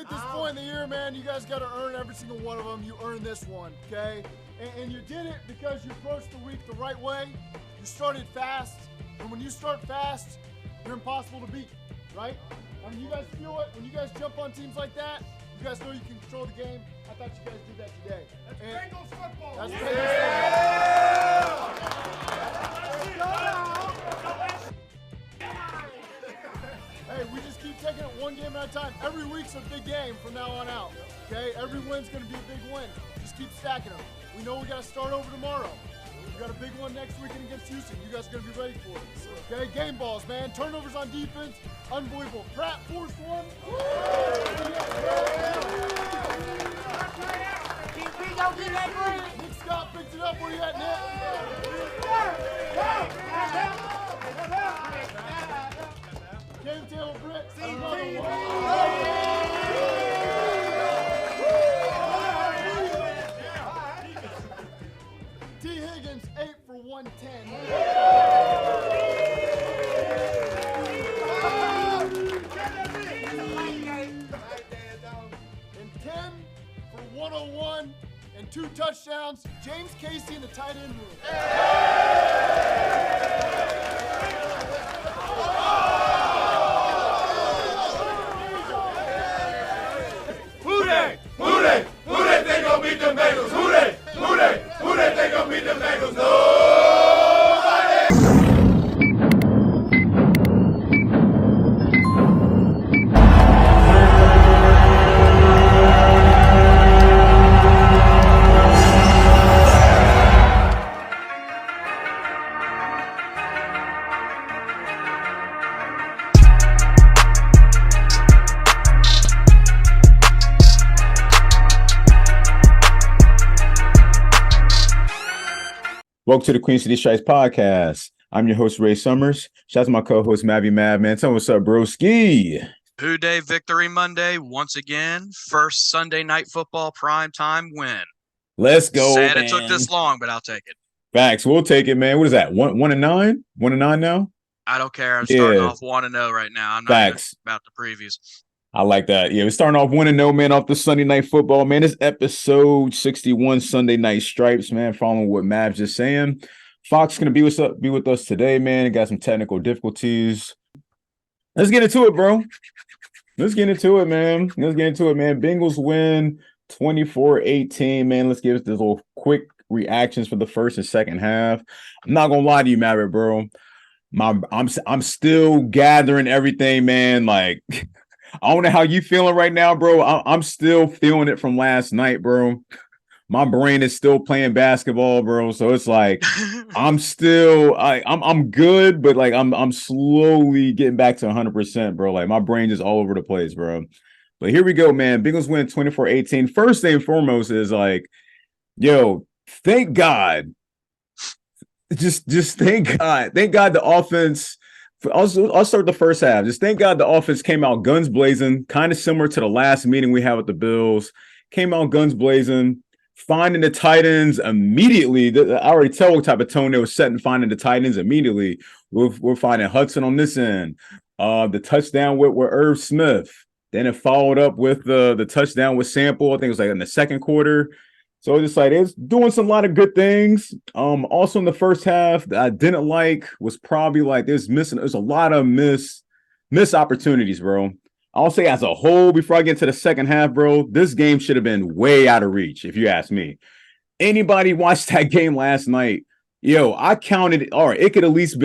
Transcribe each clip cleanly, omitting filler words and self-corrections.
at this point in the year, man, you guys got to earn every single one of them. You earned this one, okay? And you did it because you approached the week the right way. You started fast, and when you start fast, you're impossible to beat, right? I mean, you guys feel it. When you guys jump on teams like that, you guys know you can control the game. I thought you guys did that today. That's Bengals football. That's Bengals Hey, we just keep taking it one game at a time. Every week's a big game from now on out, okay? Every win's going to be a big win. Just keep stacking them. We know we got to start over tomorrow. We got a big one next weekend against Houston. You guys are going to be ready for it. Okay, game balls, man. Turnovers on defense, unbelievable. Pratt forced one. Nick Scott picked it up. Where you at, Nick? Cam Taylor Britt. T. Higgins, 8 for 110. And 10 for 101 and 2 touchdowns. James Casey in the tight end room. Who they think gon' beat them Bengals? Who they think gon' beat them Bengals? Nobody! Welcome to the Queen City Stripes podcast. I'm your host, Ray Summers. Shout out to my co-host, Mavy Mav, man. Tell me what's up, broski. Who Day Victory Monday once again. First Sunday night football primetime win. Let's go, Sad man. it took this long, but I'll take it. Facts. We'll take it, man. What is that? 1-9? 1-9 now? I don't care. I'm starting off 1-0 right now. I'm not Facts. about the previews. I like that. Yeah, we're starting off 1-0, man, off the Sunday night football, man. This episode 61, Sunday Night Stripes, man, following what Mav's just saying. Fox going to be with us today, man. Got some technical difficulties. Let's get into it, bro. Let's get into it, man. Bengals win 24-18, man. Let's give us this little quick reactions for the first and second half. I'm not going to lie to you, Maverick, bro. I'm still gathering everything, man. Like, I don't know how you feeling right now, bro. I'm still feeling it from last night, bro. My brain is still playing basketball, bro. So it's like I'm good, but like I'm slowly getting back to 100%, bro. Like my brain is all over the place, bro. But here we go, man. Bengals win 24-18. First thing and foremost is like, yo, thank God. Just thank God. Thank God the offense. I'll start the first half. Just thank God the offense came out guns blazing, kind of similar to the last meeting we had with the Bills. Came out guns blazing, finding the tight ends immediately. I already tell what type of tone they were setting, finding the tight ends immediately. We're finding Hudson on this end. The touchdown with Irv Smith. Then it followed up with the touchdown with Sample. I think it was like in the second quarter. So it's like it's doing some lot of good things. Also in the first half that I didn't like was probably like there's a lot of missed opportunities, bro. I'll say as a whole before I get to the second half, bro, this game should have been way out of reach, if you ask me. Anybody watched that game last night? Yo, I counted, all right, it could at least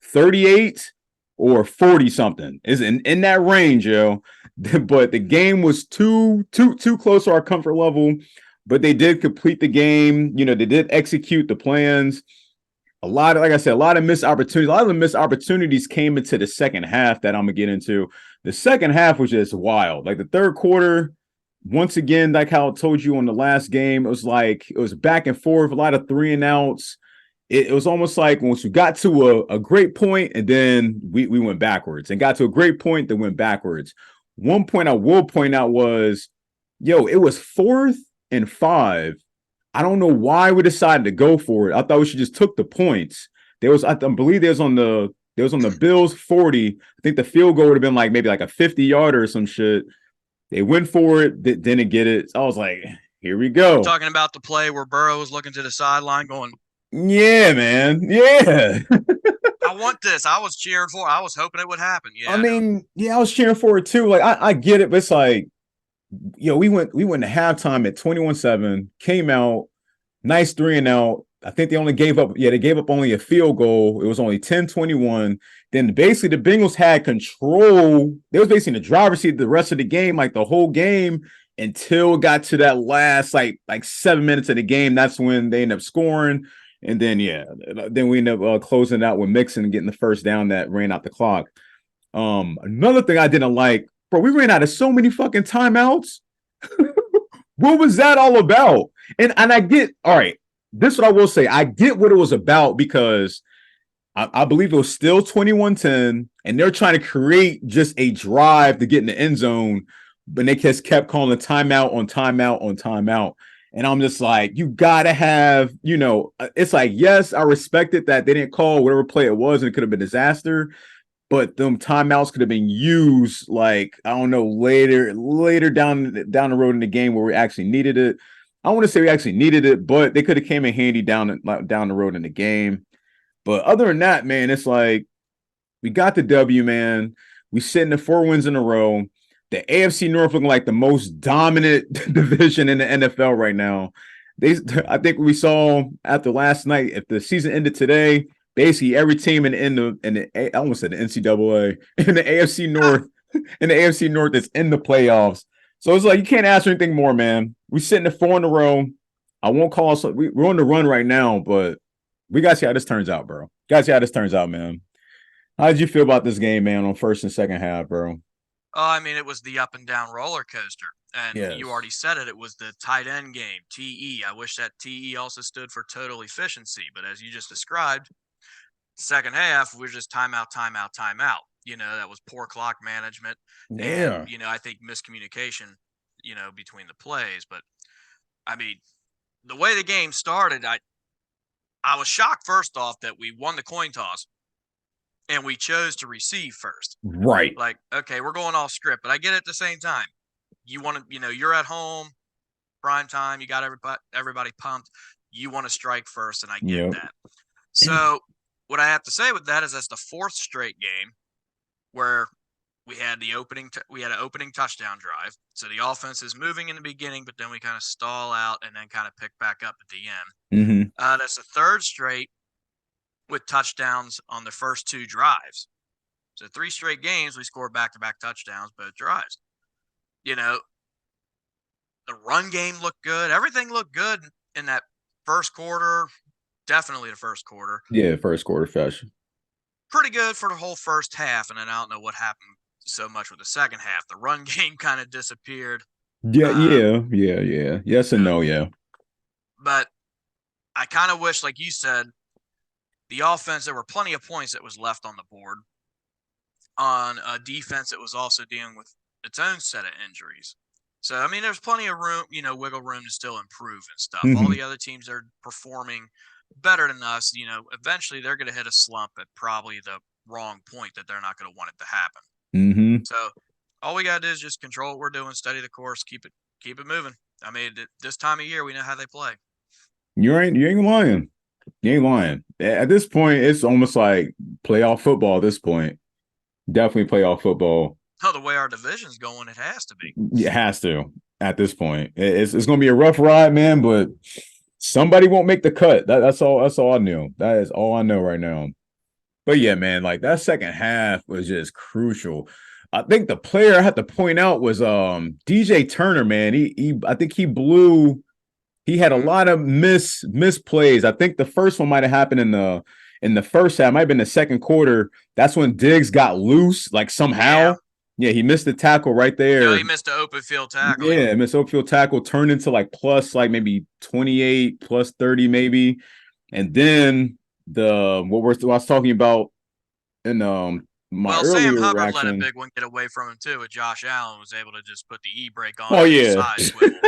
38 or 40 something. Is in that range, yo. But the game was too close to our comfort level. But they did complete the game. You know, they did execute the plans. Like I said, a lot of missed opportunities. A lot of the missed opportunities came into the second half that I'm going to get into. The second half was just wild. Like the third quarter, once again, like how I told you on the last game, it was back and forth, a lot of 3 and outs. It was almost like once we got to a great point and then we went backwards and got to a great point, then went backwards. One point I will point out was, yo, it was 4th and 5. I don't know why we decided to go for it. I thought we should just took the points. I believe there was on the Bills 40. I think the field goal would have been like maybe like a 50-yarder or some shit. They went for it, didn't get it. So I was like, here we go. Talking about the play where Burrow was looking to the sideline going, yeah, man. Yeah. I want this. I was cheering for it. I was hoping it would happen. Yeah. I mean, I was cheering for it too. Like, I get it, but it's like, we went to halftime at 21-7, came out, nice 3-and-out. I think they only gave up, they gave up only a field goal. It was only 10-21. Then basically the Bengals had control. They was basically in the driver's seat the rest of the game, like the whole game, until it got to that last like 7 minutes of the game. That's when they ended up scoring. And then, then we ended up closing out with Mixon and getting the first down that ran out the clock. Another thing I didn't like, bro, we ran out of so many fucking timeouts. What was that all about? And I get, all right, this is what I will say. I get what it was about because I believe it was still 21-10, and they're trying to create just a drive to get in the end zone, but they just kept calling timeout on timeout on timeout. And I'm just like, you got to have, it's like, yes, I respected that they didn't call whatever play it was, and it could have been a disaster, but them timeouts could have been used, like, I don't know, later down the road in the game where we actually needed it. I want to say we actually needed it, but they could have came in handy down the road in the game. But other than that, man, it's like we got the W, man. We sitting at 4 wins in a row. The AFC North looking like the most dominant division in the NFL right now. I think we saw after last night, if the season ended today, basically every team in the I almost said the NCAA in the AFC North is in the playoffs. So it's like you can't ask for anything more, man. We sitting at 4 in a row. I won't call us. We're on the run right now, but we got to see how this turns out, bro. Got to see how this turns out, man. How did you feel about this game, man, on first and second half, bro? Oh, I mean, it was the up and down roller coaster. And Yes. You already said it. It was the tight end game, TE. I wish that TE also stood for total efficiency. But as you just described, second half, we're just timeout, timeout, timeout. That was poor clock management. Yeah. And, I think miscommunication, between the plays. But, I mean, the way the game started, I was shocked, first off, that we won the coin toss and we chose to receive first. Right. Like, okay, we're going off script, but I get it at the same time. You want to, you're at home, prime time, you got everybody pumped. You want to strike first, and I get that. So what I have to say with that is that's the fourth straight game where we had an opening touchdown drive. So the offense is moving in the beginning, but then we kind of stall out and then kind of pick back up at the end. Mm-hmm. That's the third straight with touchdowns on the first 2 drives. So 3 straight games, we scored back-to-back touchdowns, both drives. The run game looked good. Everything looked good in that first quarter. Definitely the first quarter. Yeah, first quarter fashion. Pretty good for the whole first half, and then I don't know what happened so much with the second half. The run game kind of disappeared. Yeah. Yes and no, yeah. But I kind of wish, like you said, the offense, there were plenty of points that was left on the board on a defense that was also dealing with its own set of injuries. So, I mean, there's plenty of room, wiggle room to still improve and stuff. Mm-hmm. All the other teams are performing better than us. Eventually they're going to hit a slump at probably the wrong point that they're not going to want it to happen. Mm-hmm. So all we got to do is just control what we're doing, study the course, keep it moving. I mean, this time of year, we know how they play. You ain't lying. You ain't lying. At this point, it's almost like playoff football at this point. Definitely playoff football. Oh, the way our division's going, it has to be. It has to at this point. It's going to be a rough ride, man, but somebody won't make the cut. That's all I knew. That is all I know right now. But yeah, man, like that second half was just crucial. I think the player I had to point out was DJ Turner, man. I think he blew. He had a lot of misplays. I think the first one might have happened in the first half. Might have been the second quarter. That's when Diggs got loose, like somehow. Yeah, he missed the tackle right there. No, he missed the open field tackle. Yeah, missed open field tackle, turned into like plus like maybe 28, plus 30 maybe. And then what I was talking about in my Well, Sam earlier Hubbard let a reaction. big one get away from him too. With Josh Allen was able to just put the e-brake on. Oh and yeah, side swivel.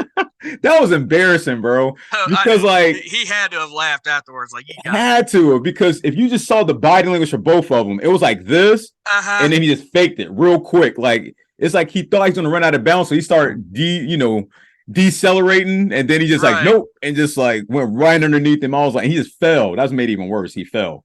that was embarrassing, bro. Because like he had to have laughed afterwards. Like you got had to, because if you just saw the body language for both of them, it was like this, and then he just faked it real quick. Like it's like he thought he was gonna run out of bounds, so he started decelerating, and then he just like nope, and just like went right underneath him. I was like, he just fell. That's made it even worse. He fell.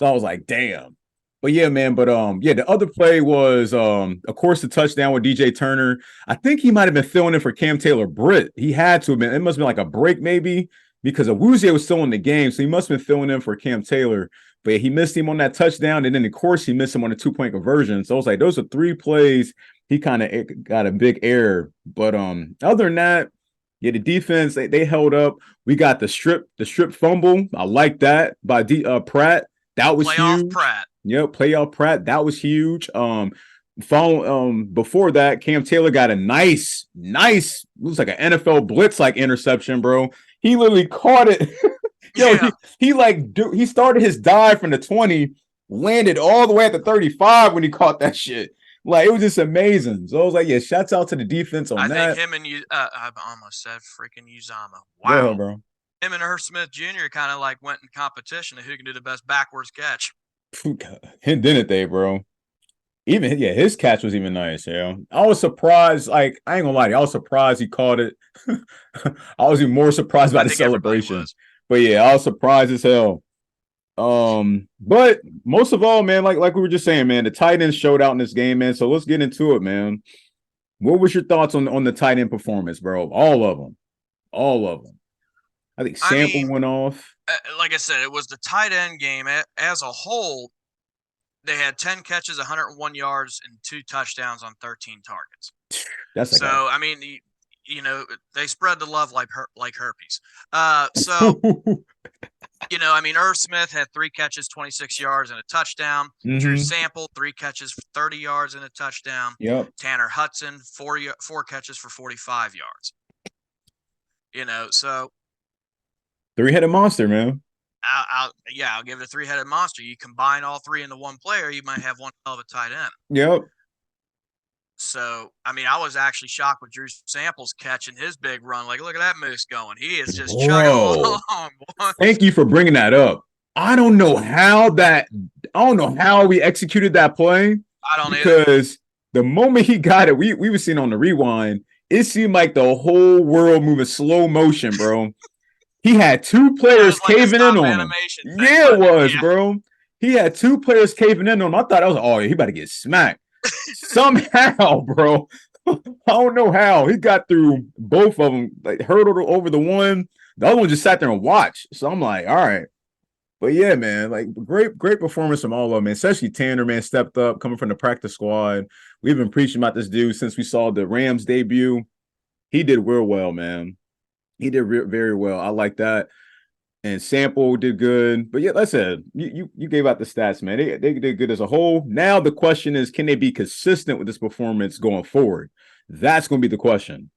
So I was like, damn. But yeah, man. But yeah, the other play was of course the touchdown with DJ Turner. I think he might have been filling in for Cam Taylor-Britt. He had to have been. It must have been like a break maybe, because Awuzie was still in the game, so he must have been filling in for Cam Taylor. But yeah, he missed him on that touchdown, and then of course he missed him on the 2-point conversion. So I was like, those are 3 plays. He kind of got a big error. But other than that, yeah, the defense they held up. We got the strip fumble. I like that by Pratt. That was huge. Pratt. Yep, playoff Pratt. That was huge. Before that, Cam Taylor got a nice, looks like an NFL blitz like interception, bro. He literally caught it. He started his dive from the 20, landed all the way at the 35 when he caught that shit. Like it was just amazing. So I was like, yeah, shouts out to the defense on that. I think him and you, I almost said freaking Uzama. Wow, go ahead, bro. Him and Irv Smith Jr. kind of like went in competition of who can do the best backwards catch. Didn't they, bro? Even his catch was even nice. Yeah, I was surprised. Like I ain't gonna lie, I was surprised he caught it. I was even more surprised by the celebration. But yeah, I was surprised as hell. But most of all, man, like we were just saying, man, the tight ends showed out in this game, man. So let's get into it, man. What was your thoughts on the tight end performance, bro? All of them. I think Sample went off. Like I said, it was the tight end game as a whole. They had 10 catches, 101 yards, and 2 touchdowns on 13 targets. That's like so. I mean, they spread the love like herpes. So. I mean, Irv Smith had 3 catches, 26 yards, and a touchdown. Mm-hmm. Drew Sample, 3 catches for 30 yards and a touchdown. Yep. Tanner Hudson, 4 catches for 45 yards. So 3-headed monster, man. I'll give it a 3-headed monster. You combine all 3 into one player, you might have one hell of a tight end. Yep. So, I mean, I was actually shocked with Drew Sample's catching his big run. Like, look at that moose going. He is just chugging along. Boy. Thank you for bringing that up. I don't know how we executed that play. I don't because the moment he got it, we were seeing on the rewind, it seemed like the whole world moving slow motion, bro. He had 2 players caving in on him. Yeah, it was, bro. He had 2 players caving in on him. I thought I was, he about to get smacked. Somehow, bro. I don't know how. He got through both of them, like hurdled over the one. The other one just sat there and watched. So I'm like, all right. But yeah, man, like great performance from all of them, man. Especially Tanner, man, stepped up coming from the practice squad. We've been preaching about this dude since we saw the Rams debut. He did real well, man. He did very well. I like that. And Sample did good. But yeah, like I said, you gave out the stats, man. They did good as a whole. Now the question is, can they be consistent with this performance going forward? That's going to be the question.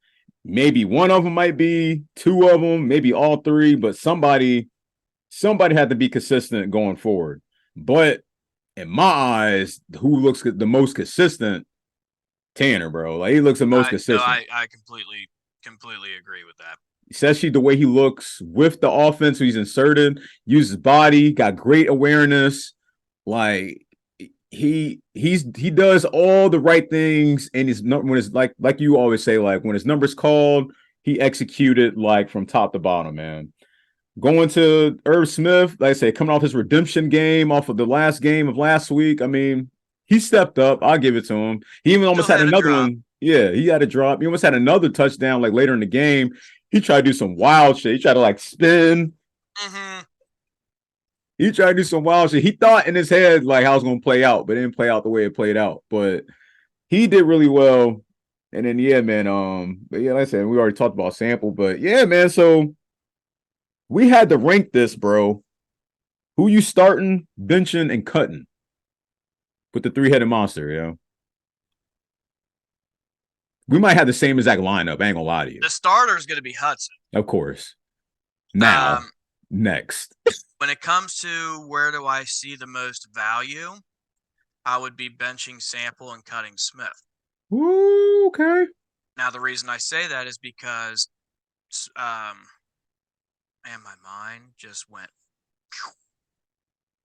Maybe one of them might be, 2 of them, maybe all 3, but somebody had to be consistent going forward. But in my eyes, who looks the most consistent? Tanner, bro. Like he looks the most consistent. No, I completely agree with that. Especially the way he looks with the offense he's inserted, uses body, got great awareness. Like he does all the right things, and when it's like you always say, like when his number's called, he executed like from top to bottom, man. Going to Irv Smith, like I say, coming off his redemption game off of the last game of last week. I mean, he stepped up. I'll give it to him. He even almost had another one. Yeah, he had a drop. He almost had another touchdown like later in the game. He tried to do some wild shit. He tried to like spin. Mm-hmm. He tried to do some wild shit. He thought in his head like how it was going to play out, but it didn't play out the way it played out. But he did really well. And then yeah, man. But yeah, like I said, we already talked about Sample. But yeah, man. So we had to rank this, bro. Who you starting, benching, and cutting with the 3-headed monster, yo? We might have the same exact lineup. I ain't gonna lie to you. The starter is going to be Hudson. Of course. Now, next. When it comes to where do I see the most value, I would be benching Sample and cutting Smith. Ooh, okay. Now, the reason I say that is because, man, my mind just went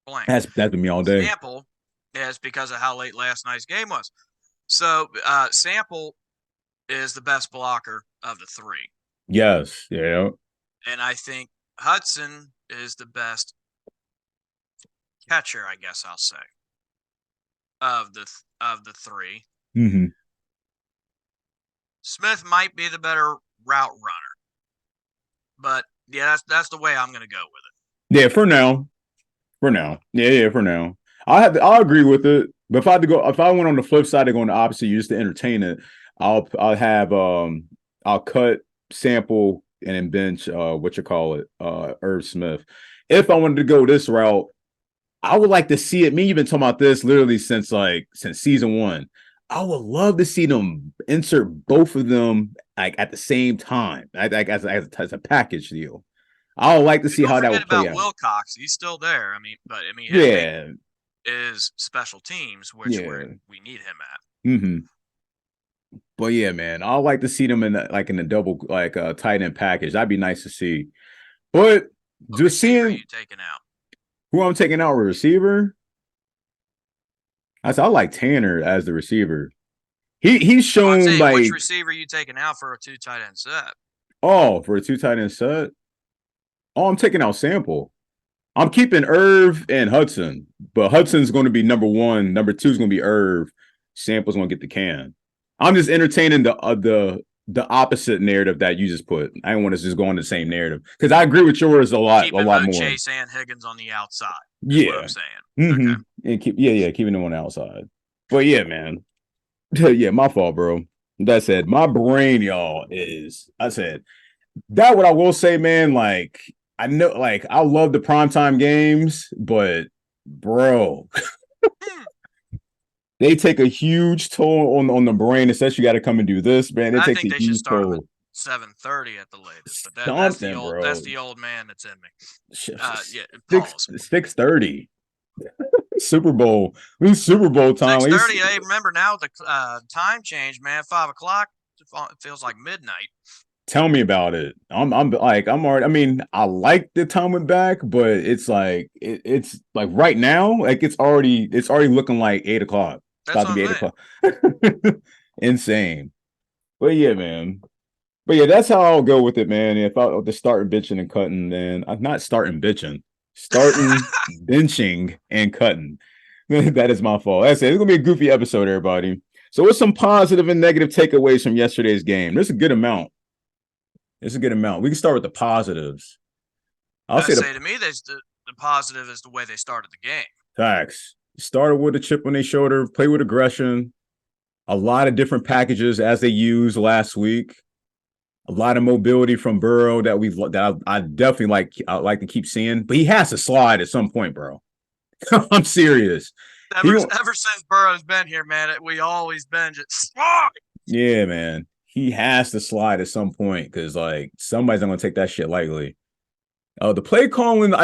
blank. That's been me all day. Sample is because of how late last night's game was. So, Sample is the best blocker of the three. Yes, yeah. And I think Hudson is the best catcher, I guess I'll say, of the three. Mm-hmm. Smith might be the better route runner, but yeah, that's the way I'm going to go with it. Yeah, for now. Yeah, for now. I'll agree with it. But if I went on the flip side of going the opposite, just to entertain it, I'll cut Sample and then bench Irv Smith. If I wanted to go this route, I would like to see it. Me, you've been talking about this literally since season 1. I would love to see them insert both of them at the same time, as a package deal. I would like to see how that would play out. Wilcox, he's still there. Yeah, is special teams, where we need him at. Mm-hmm. But yeah, man, I'd like to see them in a double tight end package. That'd be nice to see. But just seeing you taking out who I'm taking out, a receiver. I like Tanner as the receiver. He's shown which receiver you taking out for a 2 tight end set? Oh, for a 2 tight end set. Oh, I'm taking out Sample. I'm keeping Irv and Hudson, but Hudson's going to be number 1. Number 2 is going to be Irv. Sample's going to get the can. I'm just entertaining the opposite narrative that you just put. I don't want to just go on the same narrative because I agree with yours a lot more. Chase and Higgins on the outside. Yeah, what I'm saying. Mm-hmm. Okay. And keeping them on the outside. But yeah, man. Yeah, my fault, bro. That said, my brain, y'all, that what I will say, man. I know, I love the primetime games, but bro, they take a huge toll on the brain. Especially, you got to come and do this, man. It takes a huge toll. 7:30 at the latest, but that's the old man that's in me. 6:30. Super Bowl. It was Super Bowl time. 6:30. Hey, remember now the time change, man. 5:00. It feels like midnight. Tell me about it. I'm already. I like the time went back, but it's it's right now, it's already looking like 8:00. It's about to be 8:00. Insane. But yeah, man. But yeah, that's how I'll go with it, man. If I to start bitching and cutting, then I'm not starting bitching. Starting benching and cutting. That is my fault. That's it. It's gonna be a goofy episode, everybody. So what's some positive and negative takeaways from yesterday's game? There's a good amount. We can start with the positives. I'll say to me, the positive is the way they started the game. Facts. Started with a chip on their shoulder, play with aggression, a lot of different packages as they used last week. A lot of mobility from Burrow that I definitely like to keep seeing, but he has to slide at some point, bro. I'm serious. Ever since Burrow's been here, man, we always binge it. Slide. Yeah, man. He has to slide at some point because somebody's not gonna take that shit lightly. The play calling,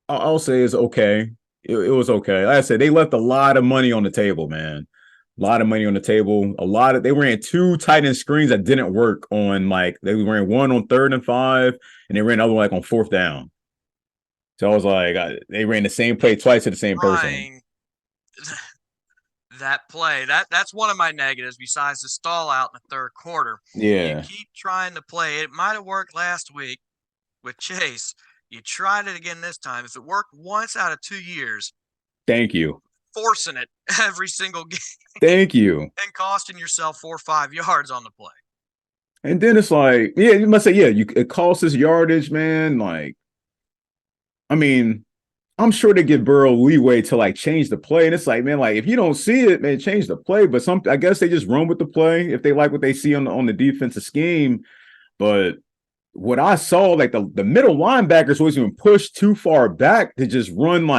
I'll say is okay. It was okay. Like I said, they left a lot of money on the table, man. A lot of money on the table. They ran 2 tight end screens that didn't work on they ran one on 3rd and 5, and they ran another one on 4th down. So I was they ran the same play twice to the same person. That play, that's one of my negatives besides the stall out in the 3rd quarter. Yeah. You keep trying to play. It might have worked last week with Chase. You tried it again this time. If it worked once out of 2 years. Thank you. Forcing it every single game. Thank you. And costing yourself 4 or 5 yards on the play. And then it's you must say, it costs us yardage, man. I'm sure they give Burrow leeway to change the play. And it's man, if you don't see it, man, change the play. But I guess they just run with the play if they like what they see on the defensive scheme. But what I saw, the middle linebackers wasn't even pushed too far back to just run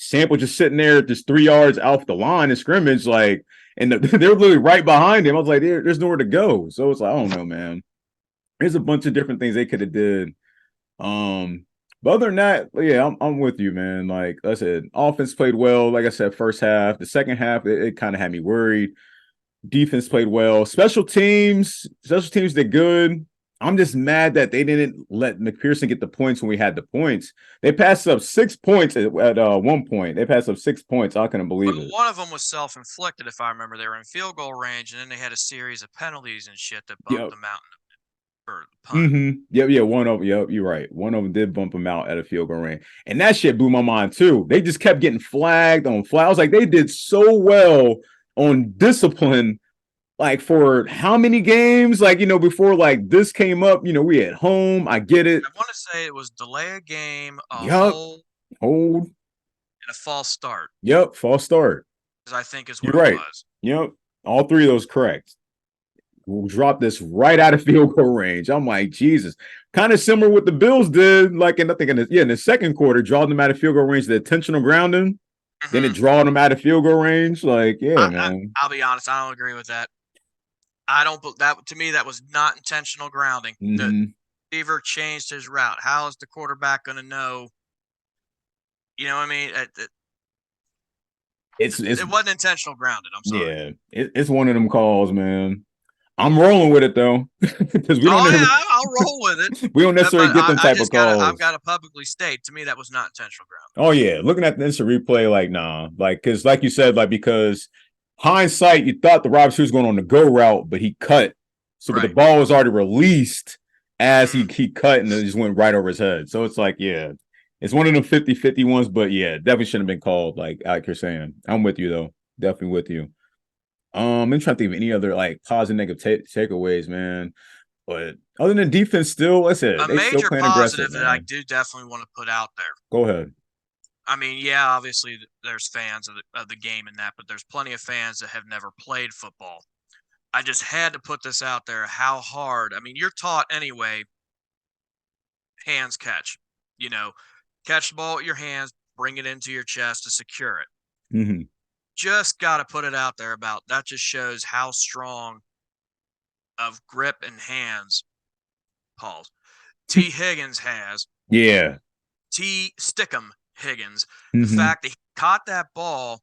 Sample just sitting there just 3 yards off the line of scrimmage, and they're literally right behind him. I was there's nowhere to go. So it's I don't know, man. There's a bunch of different things they could have did. But other than that, yeah, I'm with you, man. Like I said, offense played well. Like I said, first half. The second half, it kind of had me worried. Defense played well. Special teams did good. I'm just mad that they didn't let McPherson get the points when we had the points. They passed up 6 points at one point. They passed up 6 points. I couldn't believe it. One of them was self-inflicted, if I remember. They were in field goal range, and then they had a series of penalties and shit that bumped them out for the punt. Mm-hmm. Yeah. One of them. Yep, you're right. One of them did bump them out at a field goal range, and that shit blew my mind too. They just kept getting flagged on flag. I was like, they did so well on discipline. Like for how many games? Like, before like this came up, we at home. I get it. I want to say it was delay a game, hold, and a false start. Yep, false start. I think is what You're it right. was. Yep, all three of those correct. We'll drop this right out of field goal range. I'm like, Jesus. Kind of similar what the Bills did, like in the second quarter, drawing them out of field goal range, the intentional grounding. Mm-hmm. Then it drawing them out of field goal range. Like, man. I'll be honest, I don't agree with that. I don't. That to me, that was not intentional grounding. Mm-hmm. The receiver changed his route. How is the quarterback going to know? You know what I mean? It wasn't intentional grounding. I'm sorry. Yeah, it's one of them calls, man. I'm rolling with it though, because I'll roll with it. We don't necessarily get them type of calls. I've got to publicly state, to me, that was not intentional grounding. Oh yeah, looking at the instant replay, like nah, like because like you said, like because hindsight, you thought the Rob was going on the go route, but he cut, so but the ball was already released as he cut, and it just went right over his head. So it's like, yeah, it's one of them 50-50 ones, but yeah, definitely shouldn't have been called. Like you're saying, I'm with you though, definitely with you. I'm trying to think of any other like positive, negative takeaways, man. But other than defense, still, I said a major positive that I do definitely want to put out there. Go ahead. I mean, yeah, obviously there's fans of the game and that, but there's plenty of fans that have never played football. I just had to put this out there. How hard? I mean, you're taught anyway. Hands catch. Catch the ball with your hands, bring it into your chest to secure it. Mm-hmm. Just got to put it out there about that. Just shows how strong of grip and hands T. Higgins has. Yeah. T. Stickum Higgins. Mm-hmm. The fact that he caught that ball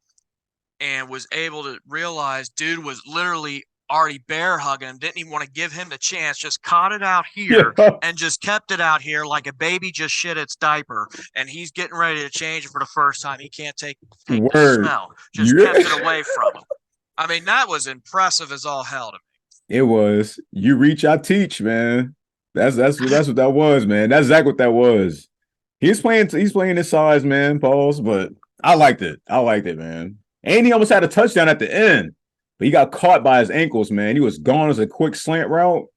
and was able to realize dude was literally already bear hugging him, didn't even want to give him the chance, just caught it out here and just kept it out here like a baby just shit its diaper, and he's getting ready to change it for the first time. He can't take the smell. Just kept it away from him. I mean, that was impressive as all hell to me. It was. You reach, I teach, man. That's what that was, man. That's exactly what that was. He's playing his size, man, Pauls, but I liked it. Man. And he almost had a touchdown at the end. But he got caught by his ankles, man. He was gone as a quick slant route.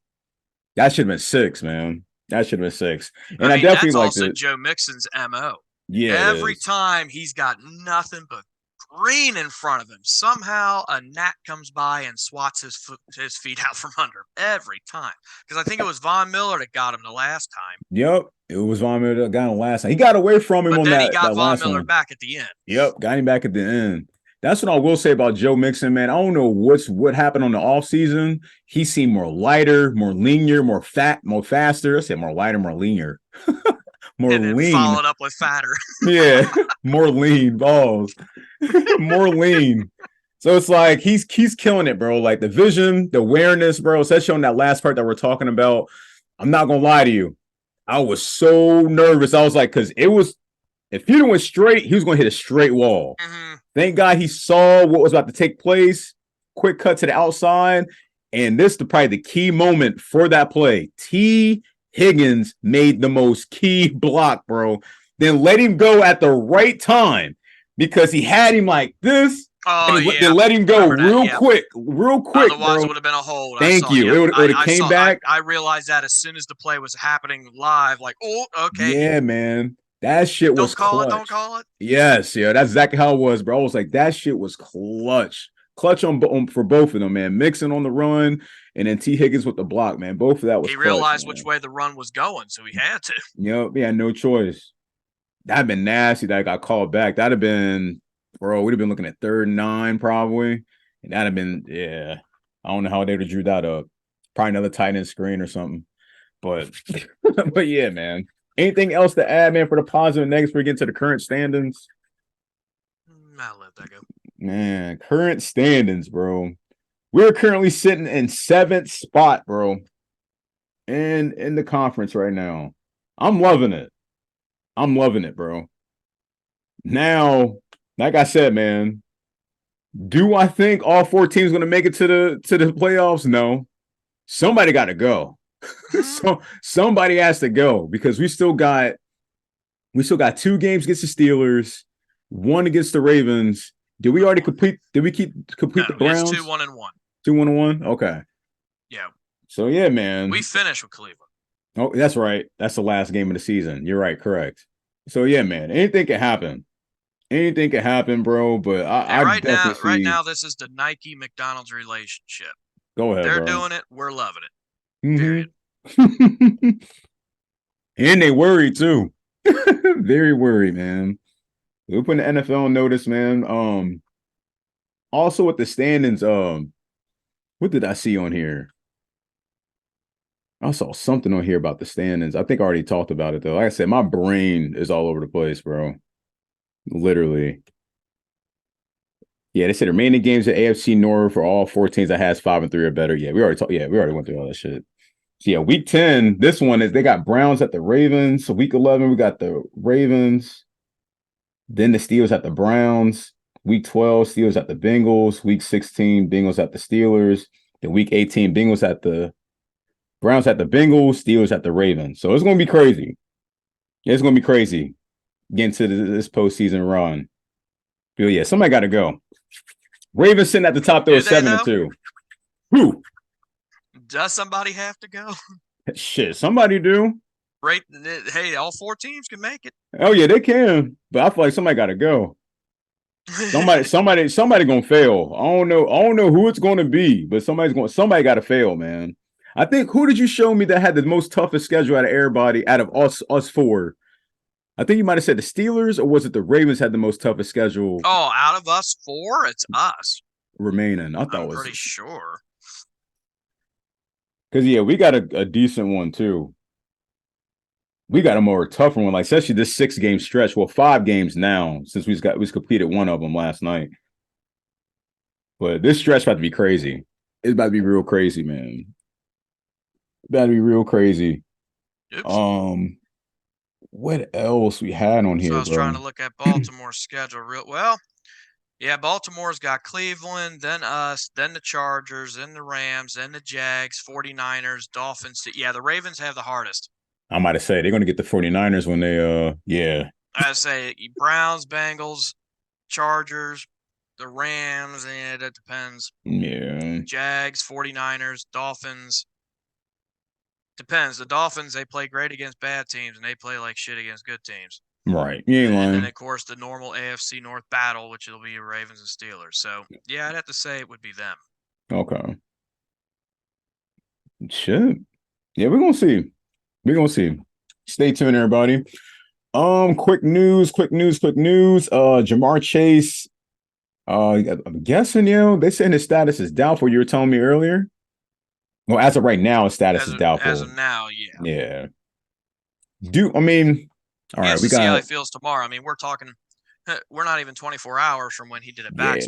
That should have been 6, man. That should have been 6. And I definitely liked it. That's also Joe Mixon's MO. Yeah. Every time he's got nothing but green in front of him. Somehow a gnat comes by and swats his feet out from under him. Every time. Because I think it was Von Miller that got him the last time. Yep. It was Von Miller that got him last time. He got away from him on that. But then he got Von Miller back at the end. Yep. Got him back at the end. That's what I will say about Joe Mixon, man. I don't know what happened on the offseason. He seemed more lighter, more linear, more fat, more faster. I said more lighter, more linear. More and lean. Followed up with fatter. Yeah, more lean balls. More lean. So it's like he's killing it, bro. Like the vision, the awareness, bro. Especially on that last part that we're talking about. I'm not gonna lie to you. I was so nervous. I was like, because it was, if he went straight, he was gonna hit a straight wall. Mm-hmm. Thank God he saw what was about to take place. Quick cut to the outside. And this is probably the key moment for that play. T. Higgins made the most key block, bro. Then let him go at the right time because he had him like this. Oh, and yeah. Then let him go real quick. Otherwise, it would have been a hold. Thank you. It would have came back. I realized that as soon as the play was happening live, like, oh, okay. Yeah, man. That shit was clutch. Don't call it. Yes, yeah, that's exactly how it was, bro. I was like, that shit was clutch. Clutch on for both of them, man. Mixing on the run and then T. Higgins with the block, man. Both of that was. He realized which way the run was going, so he had to. Yep, he had no choice. That'd been nasty. That got called back. That'd have been, bro. We'd have been looking at 3rd and 9 probably, and that'd have been, yeah. I don't know how they would have drew that up. Probably another tight end screen or something, but but yeah, man. Anything else to add, man, for the positive and negatives before we get to the current standings? I'll let that go. Man, current standings, bro. We're currently sitting in 7th spot, bro. And in the conference right now. I'm loving it. I'm loving it, bro. Now, like I said, man, do I think all 4 teams going to make it to the playoffs? No. Somebody got to go. So somebody has to go because we still got 2 games against the Steelers, 1 against the Ravens. Did we already complete? Did we complete the Browns? It's 2-1-1. 2-1-1. Okay. Yeah. So yeah, man. We finished with Cleveland. Oh, that's right. That's the last game of the season. You're right. Correct. So yeah, man. Anything can happen. Anything can happen, bro. But right now, this is the Nike McDonald's relationship. Go ahead. They're bro. doing it. We're loving it. Period. And they worried too. Very worried, man. We're putting the NFL on notice, man. Also with the standings, what did I see on here? I saw something on here about the standings. I think I already talked about it though. Like I said, my brain is all over the place, bro. Literally. Yeah, they said the remaining games at AFC North for all 4 teams that has 5 and 3 or better. Yeah, we already went through all that shit. So yeah, week 10, this one is they got Browns at the Ravens. So week 11, we got the Ravens. Then the Steelers at the Browns. Week 12, Steelers at the Bengals. Week 16, Bengals at the Steelers. Then week 18, Bengals at the Browns at the Bengals, Steelers at the Ravens. So it's going to be crazy. It's going to be crazy getting to this postseason run. But yeah, somebody got to go. Ravens sitting at the top, though, 7-2. Who? Does somebody have to go? Shit, somebody do. Right? Hey, all 4 teams can make it. Oh yeah, they can. But I feel like somebody got to go. Somebody gonna fail. I don't know who it's gonna be, but somebody got to fail, man. I think who did you show me that had the most toughest schedule out of everybody out of us 4? I think you might have said the Steelers, or was it the Ravens had the most toughest schedule? Oh, out of us 4, it's us remaining. I'm pretty sure. Because yeah, we got a decent one too. We got a more tougher one, like especially this 6-game stretch. Well, 5 games now since we completed one of them last night. But this stretch about to be crazy. It's about to be real crazy, man. About to be real crazy. Oops. What else we had on here? So I was trying to look at Baltimore's schedule real well. Yeah, Baltimore's got Cleveland, then us, then the Chargers, then the Rams, then the Jags, 49ers, Dolphins. Yeah, the Ravens have the hardest. I might have said they're going to get the 49ers when they, yeah. I say Browns, Bengals, Chargers, the Rams, and it depends. Yeah. Jags, 49ers, Dolphins. Depends. The Dolphins, they play great against bad teams, and they play like shit against good teams. Right. You ain't lying. And then, of course, the normal AFC North battle, which will be Ravens and Steelers. So, yeah, I'd have to say it would be them. Okay. Shit. Yeah, we're going to see. We're going to see. Stay tuned, everybody. Quick news. Jamar Chase, I'm guessing, they saying his status is doubtful. You were telling me earlier. Well, as of right now, his status is doubtful. As of now, yeah. Yeah. All right, we got. See how he feels tomorrow. I mean, we're not even 24 hours from when he did a back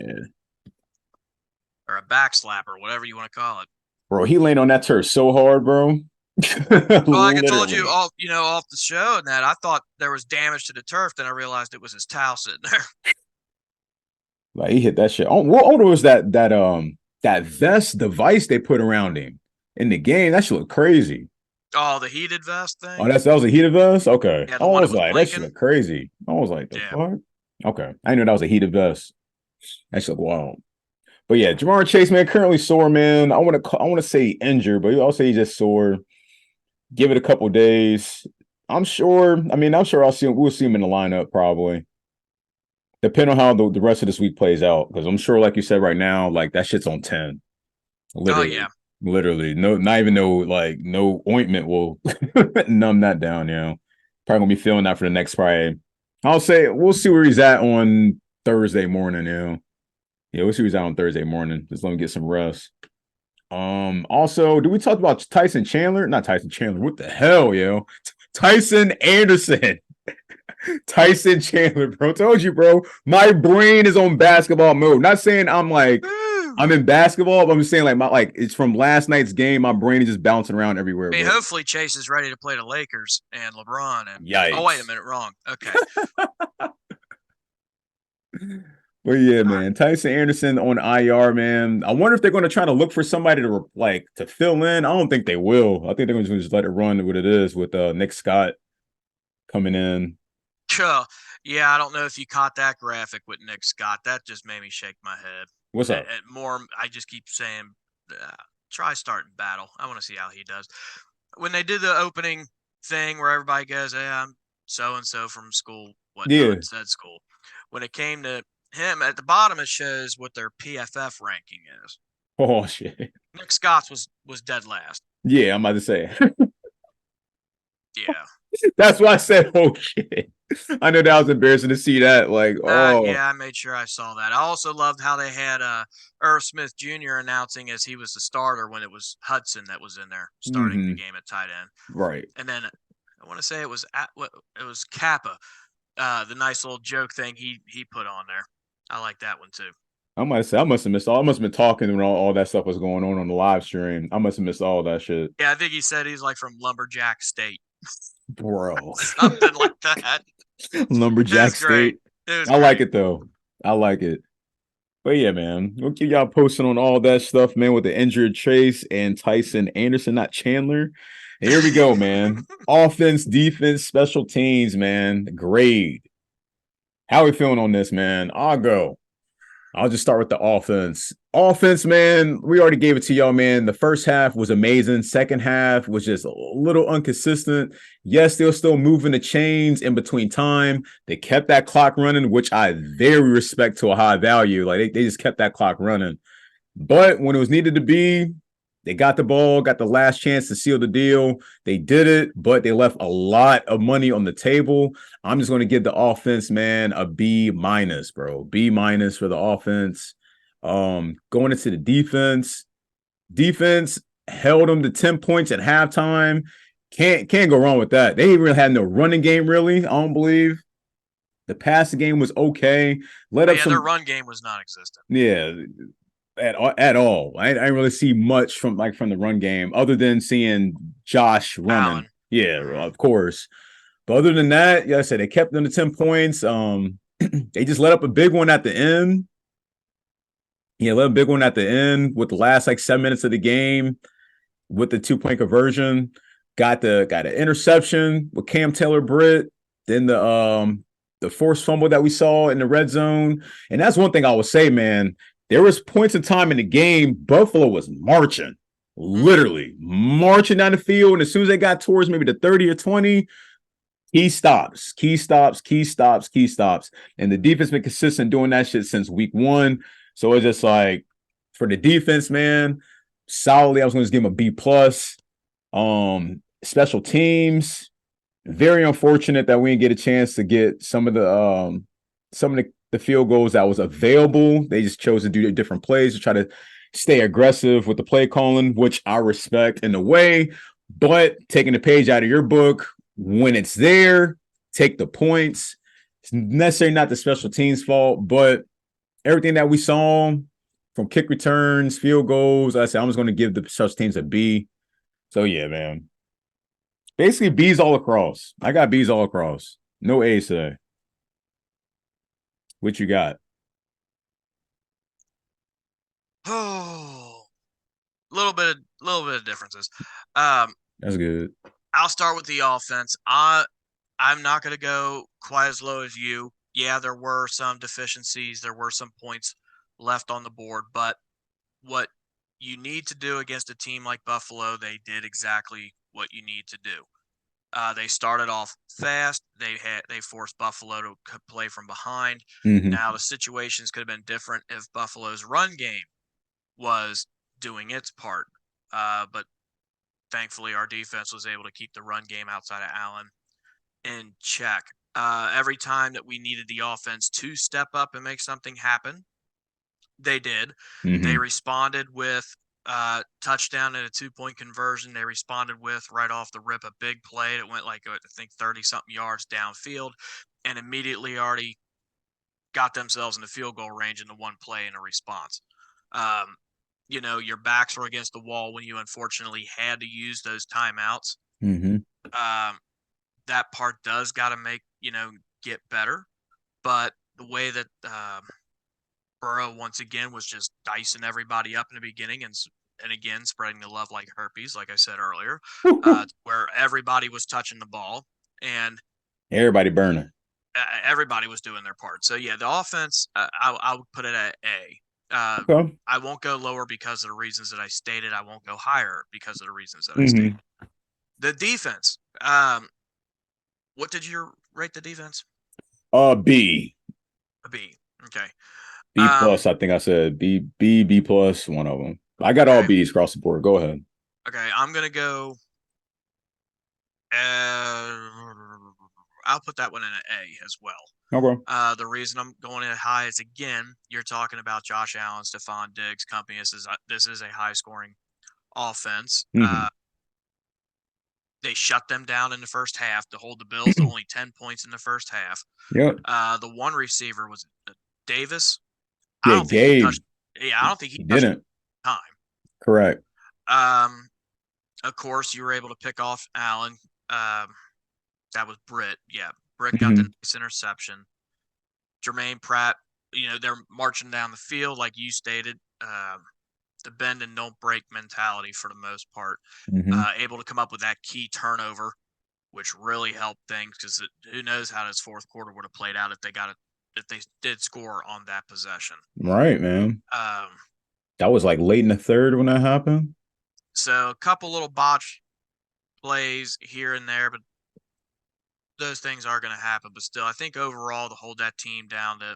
or a back slap or whatever you want to call it. Bro, he landed on that turf so hard, bro. Well, like I told you off the show, and that I thought there was damage to the turf. Then I realized it was his towel sitting there. Like he hit that shit. What older was that vest device they put around him in the game? That shit looked crazy. Oh, the heated vest thing. Oh, that was a heated vest. Okay, yeah, I was like, that shit looked crazy. I was like, the fuck? Okay, I knew that was a heated vest. That shit looked wild. But yeah, Jamar Chase, man, currently sore, man. I want to say injured, but I'll say he's just sore. Give it a couple days. I'm sure. We'll see him in the lineup probably. Depending on how the rest of this week plays out, because I'm sure, like you said, right now, like that shit's on 10. Literally, literally, no ointment will numb that down. Probably gonna be feeling that for the next probably. I'll say we'll see where he's at on Thursday morning. Yeah, we'll see where he's at on Thursday morning. Just let him get some rest. Also, did we talk about Tyson Chandler? Not Tyson Chandler. What the hell, Tyson Anderson. Tyson Chandler, bro. Told you, bro. My brain is on basketball mode. Not saying I'm in basketball, but I'm just saying it's from last night's game. My brain is just bouncing around everywhere. I mean, bro. hopefully Chase is ready to play the Lakers and LeBron. And Yikes. Oh, wait a minute, wrong. Okay. But yeah, man, Tyson Anderson on IR, man. I wonder if they're going to try to look for somebody to fill in. I don't think they will. I think they're going to just let it run what it is with Nick Scott coming in. Yeah, I don't know if you caught that graphic with Nick Scott. That just made me shake my head. What's up? I just keep saying, try starting battle. I want to see how he does. When they did the opening thing where everybody goes, hey, I'm so-and-so from school, said school. When it came to him, at the bottom it shows what their PFF ranking is. Oh, shit. Nick Scott's was dead last. Yeah, I'm about to say. Yeah. That's why I said, oh, shit. I know that was embarrassing to see that. Yeah, I made sure I saw that. I also loved how they had Irv Smith Jr. announcing as he was the starter when it was Hudson that was in there starting the game at tight end. Right. And then I want to say it was Kappa, the nice little joke thing he put on there. I like that one too. I must have missed all. I must have been talking when all that stuff was going on the live stream. I must have missed all that shit. Yeah, I think he said he's like from Lumberjack State. Bro. Something like that. Lumberjack State. I like it though. I like it. But yeah, man, we'll keep y'all posting on all that stuff, man, with the injured Chase and Tyson Anderson, not Chandler. And here we go, man. Offense, defense, special teams, man. Grade. How we feeling on this, man? I'll just start with the offense. Offense, man, we already gave it to y'all, man. The first half was amazing. Second half was just a little inconsistent. Yes, they were still moving the chains in between time. They kept that clock running, which I very respect to a high value. Like, they just kept that clock running. But when it was needed to be, they got the ball, got the last chance to seal the deal. They did it, but they left a lot of money on the table. I'm just going to give the offense, man, a B-, bro. B- for the offense. Going into the defense held them to 10 points at halftime. Can't go wrong with that. They even had no running game, really. I don't believe. The passing game was okay. Their run game was non-existent. Yeah. At all. I didn't really see much from the run game other than seeing Josh running. Allen. Yeah, of course. But other than that, like I said, they kept them to 10 points. They just let up a big one at the end. Yeah, let a big one at the end with the last 7 minutes of the game with the 2-point conversion. Got an interception with Cam Taylor-Britt. Then the forced fumble that we saw in the red zone. And that's one thing I will say, man. There was points in time in the game, Buffalo was marching, literally marching down the field. And as soon as they got towards maybe the 30 or 20, key stops. And the defense been consistent doing that shit since week 1. So it's just for the defense, man, solidly, I was going to give them a B+. Special teams, very unfortunate that we didn't get a chance to get some of the field goals that was available. They just chose to do different plays to try to stay aggressive with the play calling, which I respect in a way, but taking the page out of your book, when it's there, take the points. It's necessarily not the special teams' fault, but everything that we saw from kick returns, field goals, I said I'm just going to give the special teams a B. So yeah, man. Basically B's all across. I got B's all across. No A's today. What you got? Oh, a little bit of differences. That's good. I'll start with the offense. I'm not going to go quite as low as you. Yeah, there were some deficiencies. There were some points left on the board, but what you need to do against a team like Buffalo, they did exactly what you need to do. They started off fast. They forced Buffalo to play from behind. Mm-hmm. Now the situations could have been different if Buffalo's run game was doing its part, but thankfully our defense was able to keep the run game outside of Allen in check. Every time that we needed the offense to step up and make something happen, they did. Mm-hmm. They responded with touchdown and a 2-point conversion. They responded with right off the rip a big play that went like I think 30-something yards downfield, and immediately already got themselves in the field goal range in the one play in a response. Your backs were against the wall when you unfortunately had to use those timeouts. Mm-hmm. That part does got to get better, but the way that Burrow once again was just dicing everybody up in the beginning and again spreading the love like herpes, like I said earlier, where everybody was touching the ball and everybody burning. Everybody was doing their part. So yeah, the offense, I would put it at A. Okay. I won't go lower because of the reasons that I stated. I won't go higher because of the reasons that I stated. The defense. What did you rate the defense? B. A B. Okay. B plus. I think I said B plus. One of them. I got all B's across the board. Go ahead. Okay, I'm gonna go. I'll put that one in an A as well. Okay. The reason I'm going in high is, again, you're talking about Josh Allen, Stephon Diggs company. This is a high scoring offense. Mm-hmm. They shut them down in the first half to hold the Bills to only 10 points in the first half. Yep. The one receiver was Davis. Yeah, Gabe. I don't think he didn't. Time. Correct. Of course, you were able to pick off Allen. That was Britt. Yeah, Britt got the nice interception. Jermaine Pratt, they're marching down the field like you stated. The bend and don't break mentality for the most part. Able to come up with that key turnover, which really helped things because who knows how this fourth quarter would have played out if they did score on that possession. Right, man. That was like late in the third when that happened. So a couple little botch plays here and there, but those things are going to happen. But still, I think overall to hold that team down to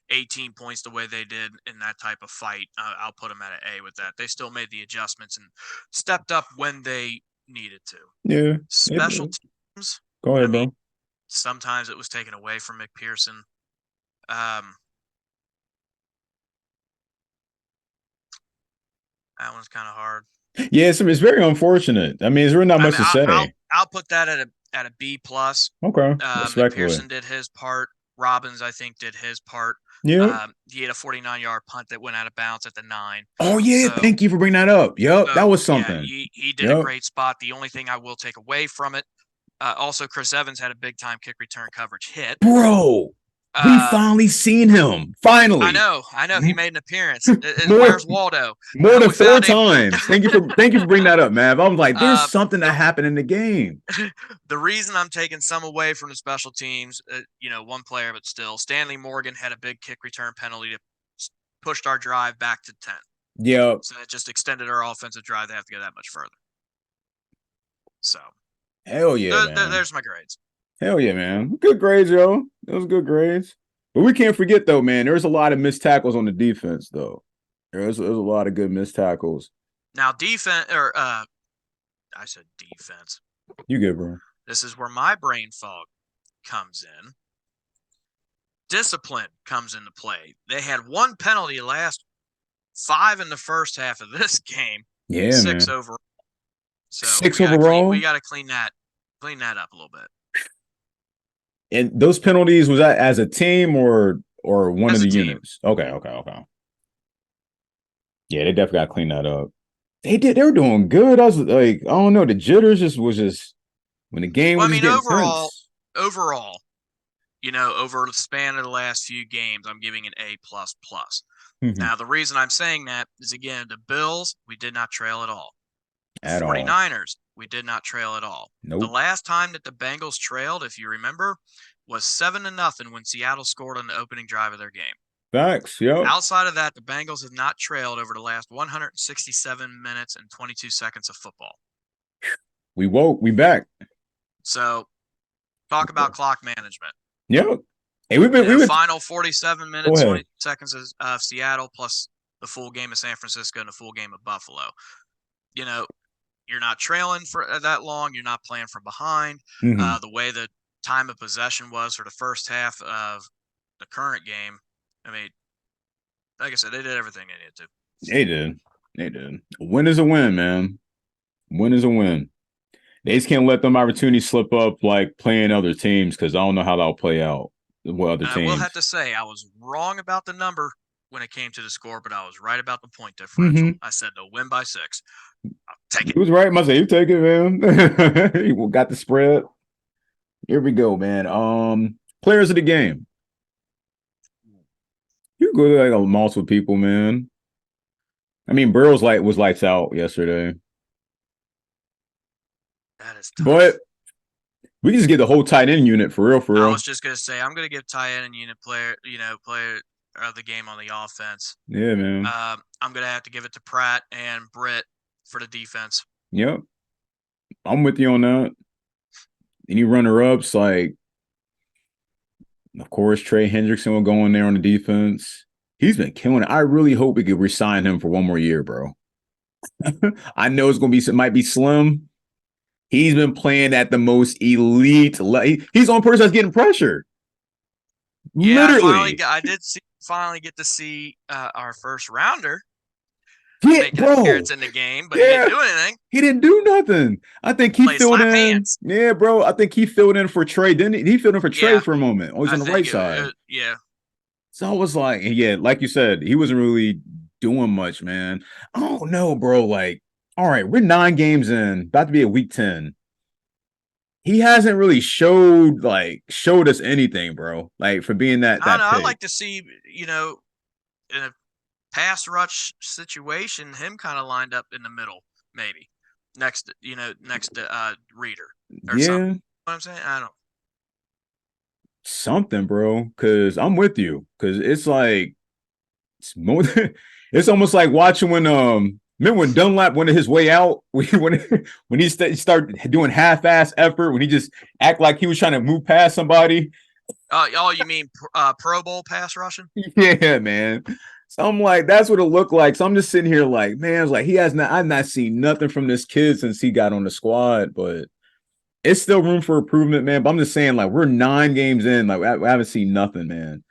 18 points the way they did in that type of fight, I'll put them at an A with that. They still made the adjustments and stepped up when they needed to. Yeah. Special teams. Go ahead, bro. Sometimes it was taken away from McPherson. That one's kind of hard. Yeah, it's very unfortunate. I mean, there's really not much to say. I'll put that at a B plus. Okay. McPherson did his part. Robbins, I think, did his part. Yeah. He had a 49-yard punt that went out of bounds at the 9. Oh yeah, thank you for bringing that up. Yep, that was something. Yeah, he did a great spot. The only thing I will take away from it, also Chris Evans had a big time kick return coverage hit. Bro, we finally seen him. Finally. I know. He made an appearance. Where's Waldo? More than 4 times. Thank you for bringing that up, man. I'm like, there's something that happened in the game. The reason I'm taking some away from the special teams, one player, but still, Stanley Morgan had a big kick return penalty that pushed our drive back to 10. Yeah. So it just extended our offensive drive. They have to go that much further. So. Hell yeah, man. There's my grades. Hell yeah, man. Good grades, yo. Those good grades. But we can't forget, though, man, there's a lot of missed tackles on the defense, though. There's a lot of good missed tackles. Now, defense, I said defense. You good, bro. This is where my brain fog comes in. Discipline comes into play. They had 1 penalty last, 5 in the first half of this game. Yeah, 6 man. overall. So 6 overall? We got to clean that up a little bit. And those penalties, was that as a team or one of the units? Okay. Yeah, they definitely got to clean that up. They were doing good. I was like, I don't know. The jitters was just when the game was getting overall, tense. Overall, over the span of the last few games, I'm giving it A++. Now, the reason I'm saying that is, again, the Bills, we did not trail at all. 49ers, we did not trail at all. Nope. The last time that the Bengals trailed, if you remember, was 7-0 when Seattle scored on the opening drive of their game. Facts, yep. Outside of that, the Bengals have not trailed over the last 167 minutes and 22 seconds of football. We woke. We back. So, talk about clock management. Yep. Hey, we been final 47 minutes, 20 seconds of Seattle plus the full game of San Francisco and the full game of Buffalo. You're not trailing for that long. You're not playing from behind. The way the time of possession was for the first half of the current game, I mean, like I said, they did everything they needed to. They did. They did. A win is a win, man. Win is a win. They just can't let them opportunities slip up like playing other teams because I don't know how that'll play out with other I will have teams. to say I was wrong about the number when it came to the score, but I was right about the point differential. I said they'll win by 6. I'll take it. He was right. I say, you take it, man. He got the spread. Here we go, man. Players of the game. You go to like multiple people, man. I mean, Burrow's was lights out yesterday. That is tough. But we can just get the whole tight end unit for real, for real. I was just gonna say I'm gonna give tight end and unit player of the game on the offense. Yeah, man. I'm gonna have to give it to Pratt and Britt for the defense. Yep. I'm with you on that. Any runner-ups, like, of course, Trey Hendrickson will go in there on the defense. He's been killing it. I really hope we could re-sign him for one more year, bro. I know it's gonna might be slim. He's been playing at the most elite level. He's the only person that's getting pressure. Yeah, Literally. I did finally get to see our first rounder. Yeah, make an bro. appearance in the game, but he didn't do anything. He didn't do nothing. I think he filled in. Hands. Yeah, bro. I think he filled in for Trey, didn't he? He filled in for Trey for a moment. Oh, he's on the right side. Yeah. So I was like, yeah, like you said, he wasn't really doing much, man. I don't know, bro. Like, all right, we're 9 games in, about to be at week 10. He hasn't really showed us anything, bro. Like for being that. I don't know. I like to see, in a pass rush situation, him kind of lined up in the middle, maybe next to Reader or something. You know what I'm saying? I don't. Something, bro. Because I'm with you. Because it's like it's almost like watching when remember when Dunlap went his way out when he started doing half-ass effort when he just act like he was trying to move past somebody. You mean Pro Bowl pass rushing? Yeah, man. So I'm like, that's what it looked like. So I'm just sitting here like, man, it's like I've not seen nothing from this kid since he got on the squad, but it's still room for improvement, man. But I'm just saying, like, we're 9 games in, like, I haven't seen nothing, man.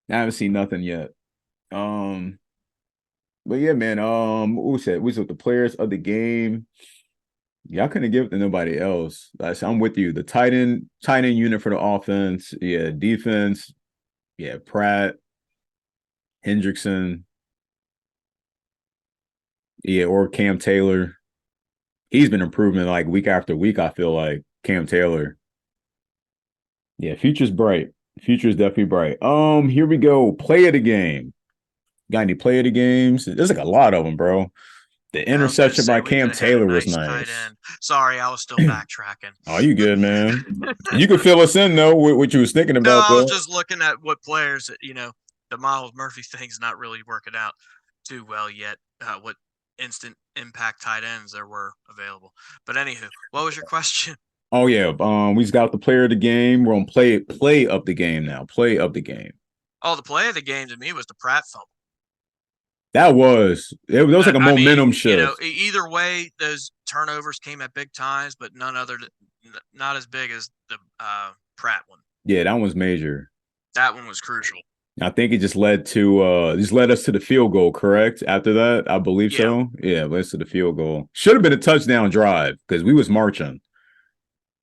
I haven't seen nothing yet. But yeah, man. What was that? Was it the players of the game? Yeah, I couldn't give it to nobody else. I'm with you. The tight end unit for the offense. Yeah, defense. Yeah, Pratt, Hendrickson. Yeah, or Cam Taylor. He's been improving like week after week, I feel like. Cam Taylor. Yeah, future's bright. Future's definitely bright. Here we go. Play of the game. Got any play of the games? There's like a lot of them, bro. The interception by Cam Taylor was nice. Sorry, I was still backtracking. Oh, you good, man. You can fill us in, though, with what you was thinking about. No, I was just looking at what players, the Miles Murphy thing's not really working out too well yet. What instant impact tight ends there were available. But anywho, what was your question? Oh, yeah. We just got the player of the game. We're on play of the game now. Play of the game. Oh, the play of the game to me was the Pratt fumble. That was like a momentum shift. Either way, those turnovers came at big times, but not as big as the Pratt one. Yeah, that was major. That one was crucial. I think it just led us to the field goal, correct? After that, I believe so. Yeah, led us to the field goal. Should have been a touchdown drive because we was marching.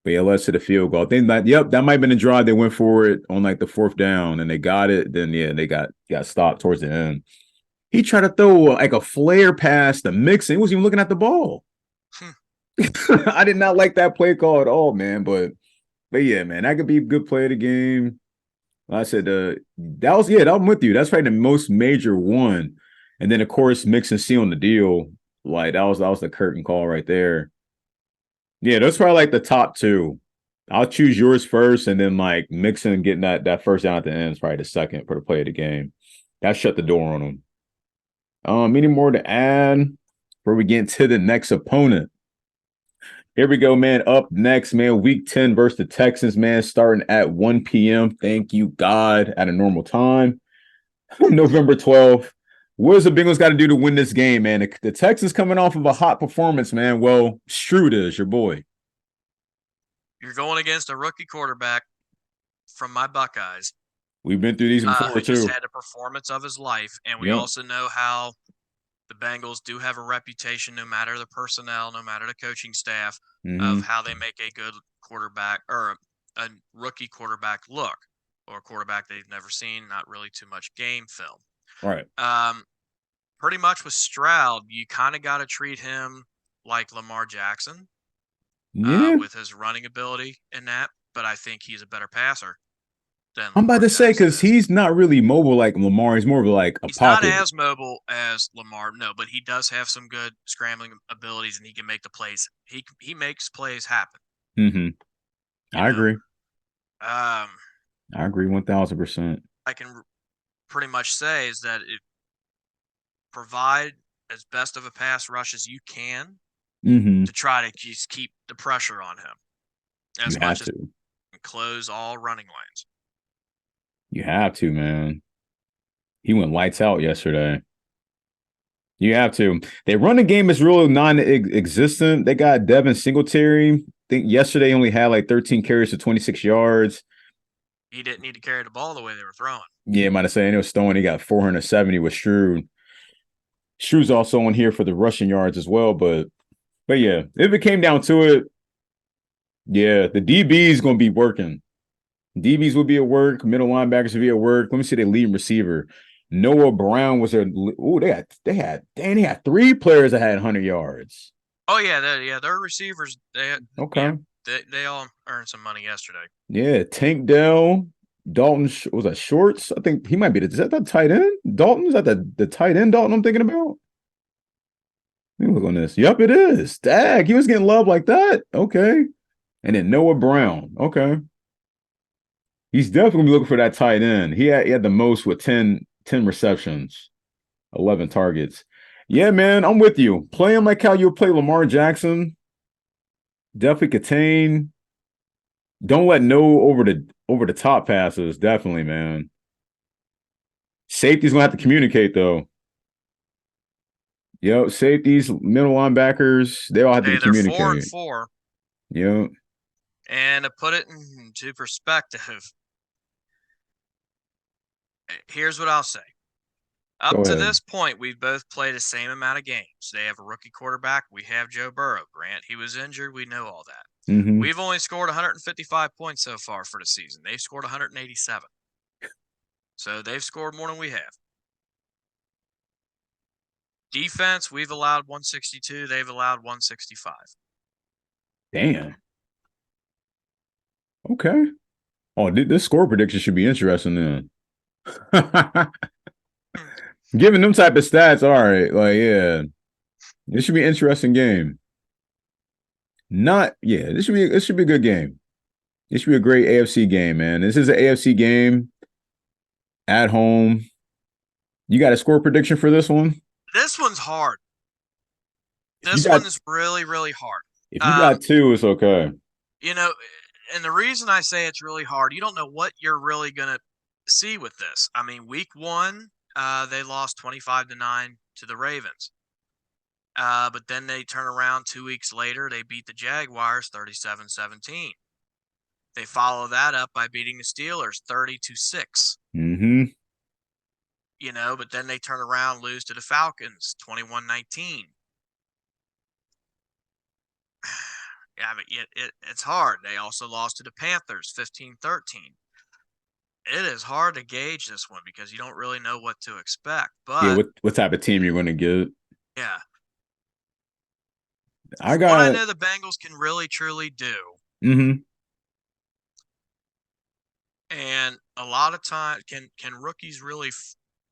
But yeah, led us to the field goal. I think that might have been a drive. They went for it on like the 4th down and they got it. Then they got stopped towards the end. He tried to throw like a flare pass to Mixon. He wasn't even looking at the ball. I did not like that play call at all, man. But yeah, man, that could be a good play of the game. Like I said, I'm with you. That's probably the most major one. And then of course, Mixon sealing the deal. Like that was the curtain call right there. Yeah, that's probably like the top 2. I'll choose yours first, and then like Mixon getting that first down at the end is probably the second for the play of the game. That shut the door on him. Any more to add before we get to the next opponent? Here we go, man. Up next, man, week 10 versus the Texans, man, starting at 1 p.m. Thank you, God, at a normal time. November 12th. What does the Bengals got to do to win this game, man? The Texans coming off of a hot performance, man. Well, Strud is your boy. You're going against a rookie quarterback from my Buckeyes. We've been through these before, who too. Just had a performance of his life, and we also know how The Bengals do have a reputation, no matter the personnel, no matter the coaching staff, Mm-hmm. of how they make a good quarterback or a rookie quarterback look, or a quarterback they've never seen, not really too much game film. Right. Pretty much with Stroud, you kind of got to treat him like Lamar Jackson, Yeah. with his running ability in that. But I think he's a better passer than I'm Lamar about to say, Jackson because is. he's not really mobile like Lamar. He's more of like a He's pocket. not as mobile as Lamar, no, but he does have some good scrambling abilities, and he can make the plays. He makes plays happen. Mm-hmm. I agree. I agree 1,000%. I can pretty much say is that it provide as best of a pass rush as you can to try to just keep the pressure on him as much as you can close all running lanes. You have to, man. He went lights out yesterday. You have to. Their running game is really non-existent. They got Devin Singletary. I think yesterday only had like 13 carries to 26 yards. He didn't need to carry the ball the way they were throwing. Yeah, might have said it was throwing. He got 470 with Stroud. Stroud's also on here for the rushing yards as well. But yeah, if it came down to it, yeah, the DB is going to be working. DBs will be at work. Middle linebackers will be at work. Let me see the leading receiver. Noah Brown was there. Oh, they had 3 players that had 100 yards. Oh yeah, their receivers. They all earned some money yesterday. Yeah, Tank Dell, Dalton was that Shorts? I think he might be. Is that the tight end? Dalton, is that the tight end Dalton I'm thinking about? Let me look on this. Yep, it is. Dag, he was getting love like that. Okay, and then Noah Brown. Okay, he's definitely looking for that tight end. He had the most with 10 receptions, 11 targets. Yeah, man, I'm with you. Play him like how you play Lamar Jackson. Definitely contain. Don't let no over the top passes. Definitely, man. Safety's gonna have to communicate though. Yep, safeties, middle linebackers, they all have to communicate. They're 4-4. Yep. And to put it into perspective, here's what I'll say. Up to this point, we've both played the same amount of games. They have a rookie quarterback. We have Joe Burrow. Grant, he was injured. We know all that. Mm-hmm. We've only scored 155 points so far for the season. They've scored 187. So they've scored more than we have. Defense, we've allowed 162. They've allowed 165. Damn. Okay. Oh, this score prediction should be interesting then. Giving them type of stats, all right. Like, yeah. This should be an interesting game. This should be a good game. This should be a great AFC game, man. This is an AFC game at home. You got a score prediction for this one? This one's hard. This one is really, really hard. If you got 2, it's okay. You know, and the reason I say it's really hard, you don't know what you're really going to see with this. I mean, week 1, they lost 25-9 to the Ravens. But then they turn around 2 weeks later. They beat the Jaguars 37-17. They follow that up by beating the Steelers 30-6. Mm-hmm. You know, but then they turn around, lose to the Falcons 21-19. Yeah, but it's hard. They also lost to the Panthers 15-13. It is hard to gauge this one because you don't really know what to expect. But yeah, what type of team you're going to get? Yeah. I know the Bengals can really, truly do. Mm-hmm. And a lot of times, can rookies really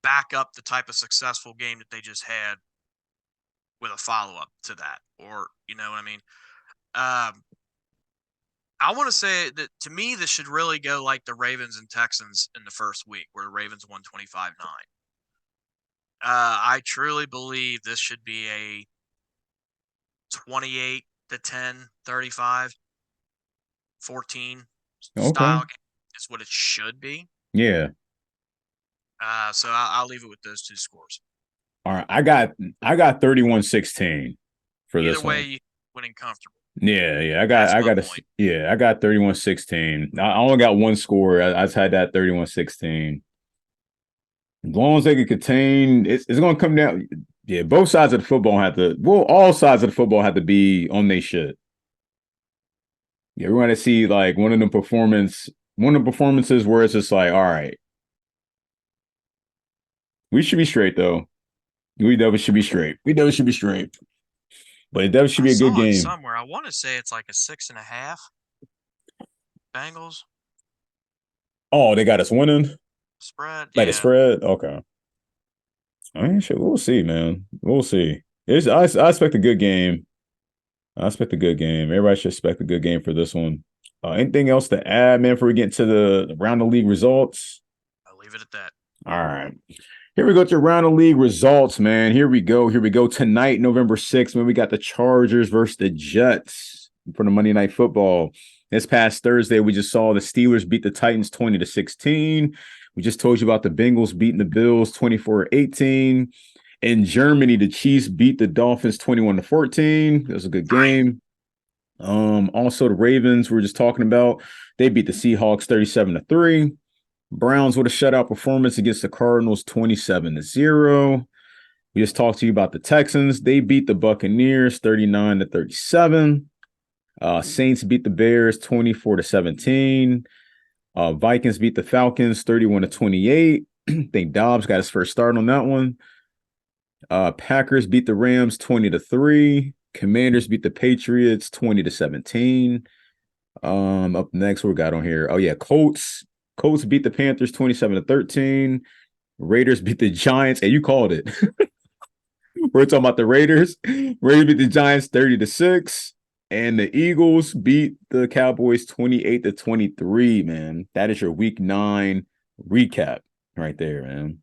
back up the type of successful game that they just had with a follow-up to that? Or, you know what I mean? I want to say that, to me, this should really go like the Ravens and Texans in the first week, where the Ravens won 25-9. I truly believe this should be a 28-10, 35, 14 style game. Is what it should be. Yeah. So I'll leave it with those 2 scores. All right. I got 31-16 for this one. Either way, you winning comfortable. Yeah. I got 31-16. I only got 1 score. I just had that 31-16. As long as they can contain, it's going to come down. Yeah, both sides of the football had to. Well, all sides of the football had to be on their shit. Yeah, we want to see like one of the performances where it's just like, all right, we should be straight though. We definitely should be straight. We definitely should be straight. But it definitely should I be a good saw it game. somewhere. I want to say it's like a 6.5. Bengals Oh, they got us winning. spread. Like the Yeah. spread. Okay. I mean, shit, we'll see, man. We'll see. I expect a good game. I expect a good game. Everybody should expect a good game for this one. Anything else to add, man, before we get into the round of league results? I'll leave it at that. All right. Here we go to round of league results, man. Here we go. Here we go. Tonight, November 6th, when we got the Chargers versus the Jets for the Monday Night Football. This past Thursday, we just saw the Steelers beat the Titans 20-16. We just told you about the Bengals beating the Bills 24-18. In Germany, the Chiefs beat the Dolphins 21-14. That was a good game. Also, the Ravens we were just talking about, they beat the Seahawks 37-3. Browns with a shutout performance against the Cardinals 27-0. We just talked to you about the Texans. They beat the Buccaneers 39-37. Saints beat the Bears 24-17. Vikings beat the Falcons 31-28. I think Dobbs got his first start on that one. Packers beat the Rams 20-3. Commanders beat the Patriots 20-17. Up next, what we got on here? Oh yeah, Colts beat the Panthers 27-13. Raiders beat the Giants, and you called it. We're talking about the Raiders. Raiders beat the Giants 30-6. And the Eagles beat the Cowboys 28-23, man. That is your week 9 recap right there, man.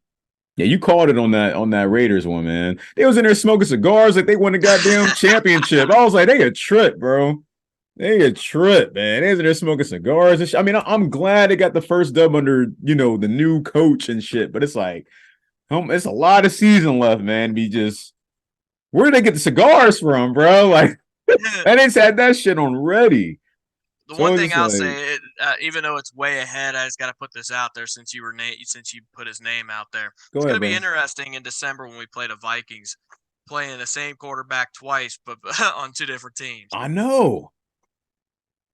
Yeah, you called it on that Raiders one, man. They was in there smoking cigars like they won the goddamn championship. I was like, they a trip, bro. They a trip, man. They was in there smoking cigars and shit. I mean, I'm glad they got the first dub under, the new coach and shit. But it's like, it's a lot of season left, man. Where did they get the cigars from, bro? Like, I just had that shit on ready. The So one it's thing just I'll like- say, even though it's way ahead, I just got to put this out there since you put his name out there. Go It's ahead, going to be bro. interesting in December when we play the Vikings, playing the same quarterback twice, but on two different teams. I know.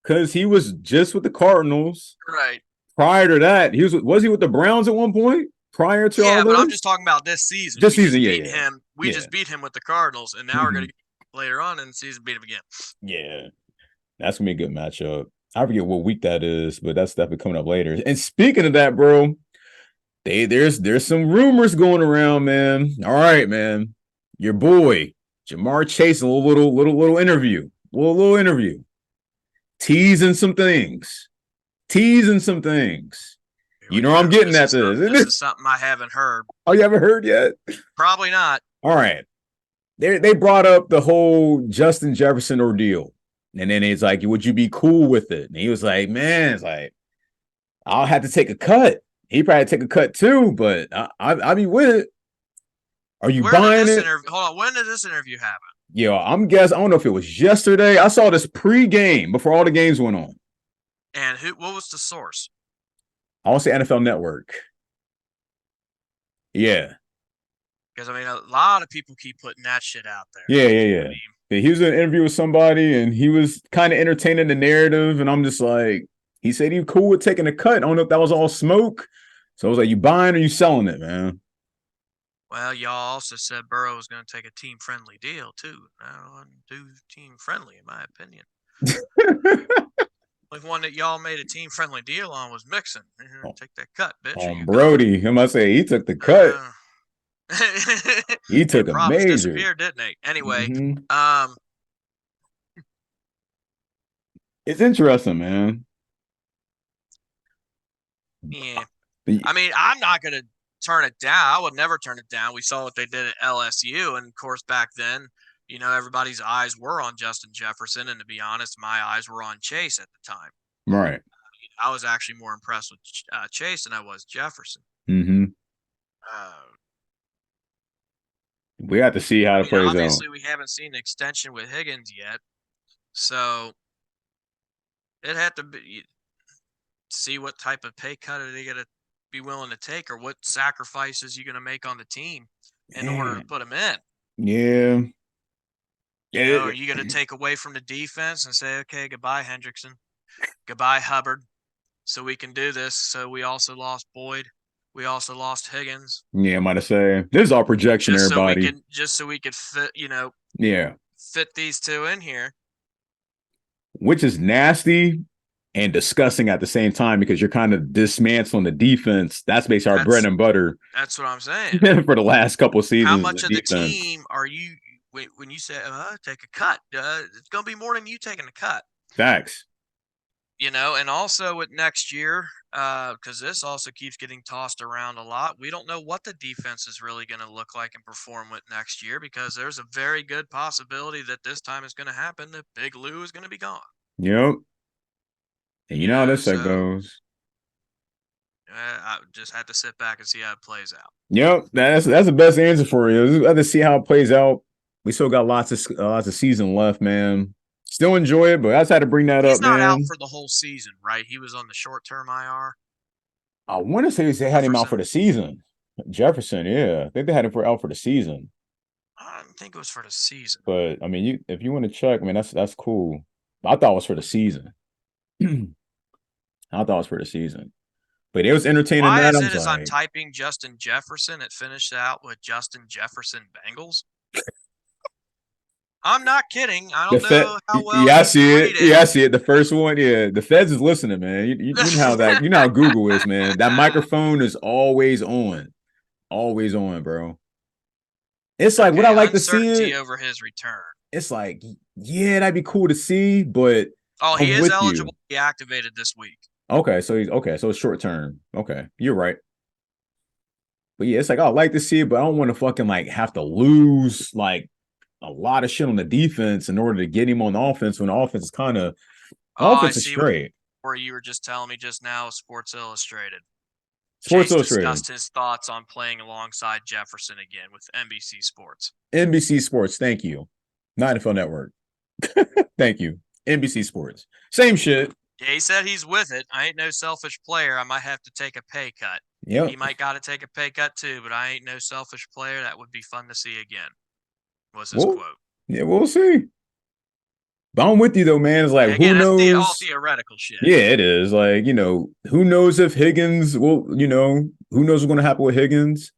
Because he was just with the Cardinals. Right. Prior to that, was he with the Browns at one point? Prior to all Yeah, but this? I'm just talking about this season. This We season, just yeah, beat yeah. him. We Yeah. just beat him with the Cardinals, and now we're going to later on in the season beat him again. Yeah. That's going to be a good matchup. I forget what week that is, but that's definitely coming up later. And speaking of that, bro, there's some rumors going around, man. All right, man. Your boy, Jamar Chase, a little interview. Little interview. Teasing some things. You know I'm getting at this. This is something I haven't heard. Oh, you haven't heard yet? Probably not. All right. They brought up the whole Justin Jefferson ordeal. And then it's like, would you be cool with it? And he was like, man, it's like, I'll have to take a cut. He probably take a cut too, but I'll be with it. Are you buying it? Hold on. When did this interview happen? Yo, I'm guessing. I don't know if it was yesterday. I saw this pre-game before all the games went on. And what was the source? I want to say NFL Network. Yeah. Because, I mean, a lot of people keep putting that shit out there. Yeah. He was in an interview with somebody, and he was kind of entertaining the narrative, and I'm just like, he said he cool with taking a cut. I don't know if that was all smoke. So I was like, you buying or you selling it, man? Well, y'all also said Burrow was going to take a team-friendly deal, too. I wouldn't do team-friendly, in my opinion. The one that y'all made a team-friendly deal on was Mixon. Take that cut, bitch. Brody, I must say, he took the cut. He took a major. Disappeared, didn't they? Anyway, it's interesting, man. Yeah. I mean, I'm not going to turn it down. I would never turn it down. We saw what they did at LSU, and of course, back then, everybody's eyes were on Justin Jefferson, and to be honest, my eyes were on Chase at the time. Right. I was actually more impressed with Chase than I was Jefferson. We have to see how it plays out. Obviously, we haven't seen an extension with Higgins yet, so it had to be see what type of pay cut are they going to be willing to take, or what sacrifices you're going to make on the team in order to put him in. Yeah. Are you going to take away from the defense and say, okay, goodbye, Hendrickson, goodbye, Hubbard, so we can do this? So we also lost Boyd. We also lost Higgins. Yeah, I might have said this is our projection, everybody. Just so we could fit, fit these two in here. Which is nasty and disgusting at the same time because you're kind of dismantling the defense. That's basically our bread and butter. That's what I'm saying. For the last couple of seasons. How much of the team are you, when you say, take a cut, it's going to be more than you taking a cut. Facts. And also with next year, because this also keeps getting tossed around a lot, we don't know what the defense is really going to look like and perform with next year because there's a very good possibility that this time is going to happen that Big Lou is going to be gone. Yep. And you know how this goes. I just had to sit back and see how it plays out. Yep, that's the best answer for you. Let's see how it plays out. We still got lots of season left, man. Still enjoy it, but I just had to bring that up, man. He's not out for the whole season, right? He was on the short-term IR. I want to say they had him out for the season. Jefferson, yeah. I think they had him out for the season. I didn't think it was for the season. But, I mean, if you want to check, man, that's cool. I thought it was for the season. I thought it was for the season. But it was entertaining. Why is it as I'm typing Justin Jefferson, it finished out with Justin Jefferson Bengals? I'm not kidding. I don't know how well. Yeah, I see it. Yeah, I see it. The first one, yeah. The feds is listening, man. You know how that. You know how Google is, man. That microphone is always on, bro. It's like what I like to see over his return. It's like, yeah, that'd be cool to see, but he is eligible to be activated this week. Okay, so it's short term. Okay, you're right. But yeah, it's like I like to see it, but I don't want to fucking like have to lose like a lot of shit on the defense in order to get him on the offense when the offense is kind of offense is straight. Or you were just telling me just now, Sports Illustrated. Sports Chase Illustrated discussed his thoughts on playing alongside Jefferson again with NBC Sports. NBC Sports, thank you. Not NFL Network. Thank you. NBC Sports. Same shit. Yeah, he said he's with it. I ain't no selfish player. I might have to take a pay cut. Yeah. He might got to take a pay cut too, but I ain't no selfish player. That would be fun to see again. Was his quote. Yeah, we'll see. But I'm with you though, man. It's like, again, who knows? That's all theoretical shit. Yeah, it is. Like, who knows if Higgins will, who knows what's going to happen with Higgins?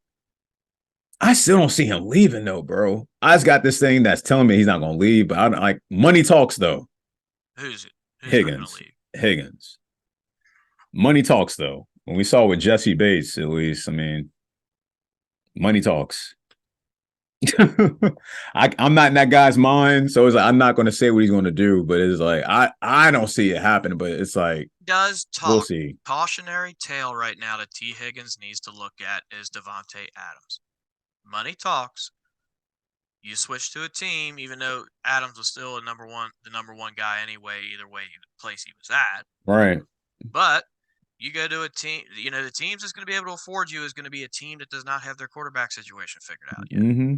I still don't see him leaving though, bro. I just got this thing that's telling me he's not going to leave, but I don't like money talks though. Who's Higgins. Higgins. Money talks though. When we saw with Jesse Bates, at least, I mean, money talks. I'm not in that guy's mind, so it's like I'm not going to say what he's going to do, but it's like I don't see it happening, but it's like we'll see. Cautionary tale right now that T. Higgins needs to look at is Devontae Adams. Money talks. You switch to a team, even though Adams was still the number one guy anyway, either way place he was at. Right. But you go to a team, the teams that's going to be able to afford you is going to be a team that does not have their quarterback situation figured out yet. Mm-hmm.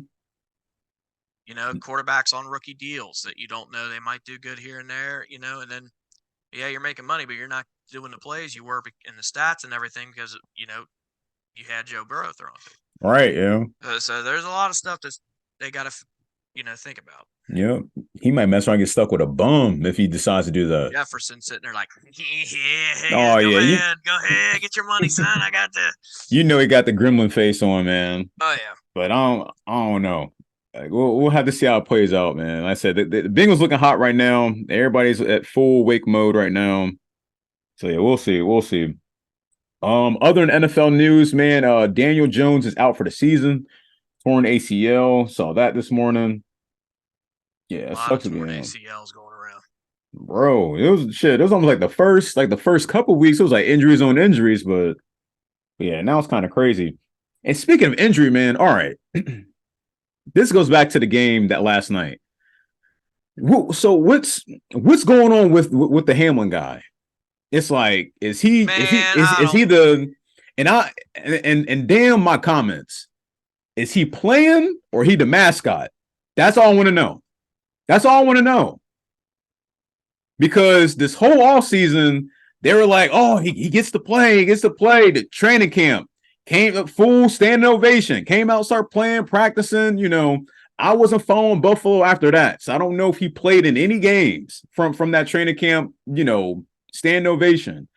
Quarterbacks on rookie deals that you don't know, they might do good here and there, and then, yeah, you're making money, but you're not doing the plays you were in the stats and everything because, you had Joe Burrow thrown to. Right, yeah. So there's a lot of stuff that they got to, think about. Yeah, he might mess around and get stuck with a bum if he decides to do that. Jefferson sitting there like, go ahead, get your money, son. I got the. He got the gremlin face on, man. Oh yeah. But I don't know. Like, we'll have to see how it plays out, man. Like I said the Bengals looking hot right now. Everybody's at full wake mode right now. So yeah, we'll see. Other than NFL news, man, Daniel Jones is out for the season. Torn ACL. Saw that this morning. Yeah, it sucks again. ACLs going around. Bro, it was almost like the first couple weeks, it was like injuries on injuries, but yeah, now it's kind of crazy. And speaking of injury, man, all right. This goes back to the game that last night. So what's going on with the Hamlin guy? It's like, is he the and damn my comments. Is he playing or he the mascot? That's all I want to know. Because this whole offseason, they were like, oh, he gets to play. The training camp came up full standing ovation, came out, start playing, practicing, I wasn't following Buffalo after that. So I don't know if he played in any games from that training camp, stand ovation.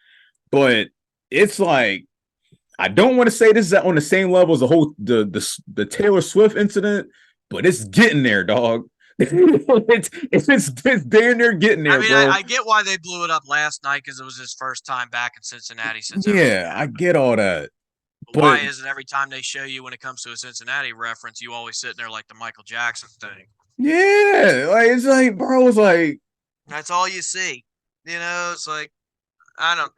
But it's like, I don't want to say this is on the same level as the Taylor Swift incident, but it's getting there, dog. it's damn near getting there. I mean, bro. I get why they blew it up last night because it was his first time back in Cincinnati since. Yeah, I get all that. But why is it every time they show you when it comes to a Cincinnati reference, you always sitting there like the Michael Jackson thing? Yeah, like it's like, bro, it's like that's all you see. It's like I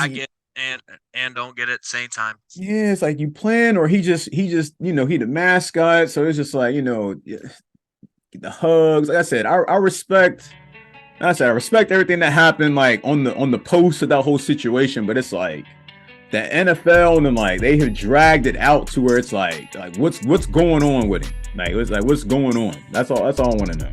get it and don't get it at the same time. Yeah, it's like you plan or he just he the mascot, so it's just like the hugs. Like I said, I respect everything that happened like on the post of that whole situation, but it's like the NFL and like they have dragged it out to where it's like what's going on with it? Like it's like what's going on? That's all I want to know.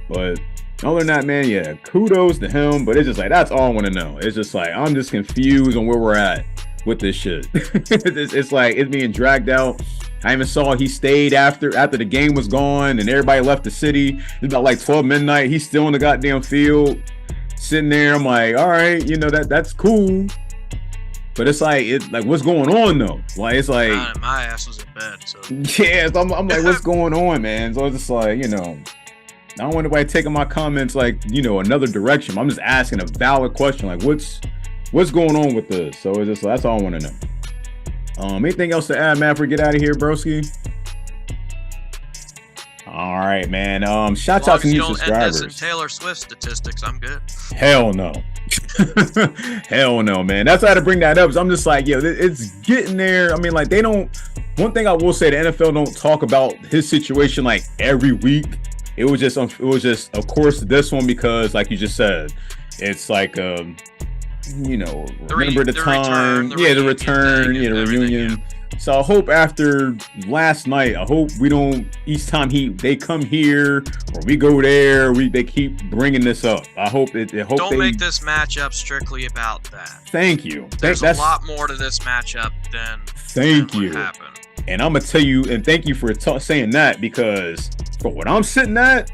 But other than that, man, yeah, kudos to him. But it's just like that's all I want to know. It's just like I'm just confused on where we're at with this shit. It's like it's being dragged out. I even saw he stayed after the game was gone and everybody left the city. It's about like 12 midnight. He's still in the goddamn field, sitting there. I'm like, all right, that's cool. But it's like what's going on though? Like it's like my ass was in bed. So yeah, so I'm like, what's going on, man? So it's just like I don't want anybody taking my comments like another direction. I'm just asking a valid question, like what's going on with this? So it's just that's all I want to know. Anything else to add, Maverick? Get out of here, broski. All right, man. Shouts out to new subscribers. End this in Taylor Swift statistics, I'm good. Hell no. Hell no, man. That's how to bring that up. So I'm just like, it's getting there. I mean, like one thing I will say, the NFL don't talk about his situation like every week. It was just of course this one because like you just said, it's like remember the time, the return, the reunion. Yeah. So I hope after last night, I hope we don't each time they come here or we go there, they keep bringing this up. I hope don't make this matchup strictly about that. Thank you. There's a lot more to this matchup than what happened. And I'm gonna tell you, and thank you for saying that because for what I'm sitting at,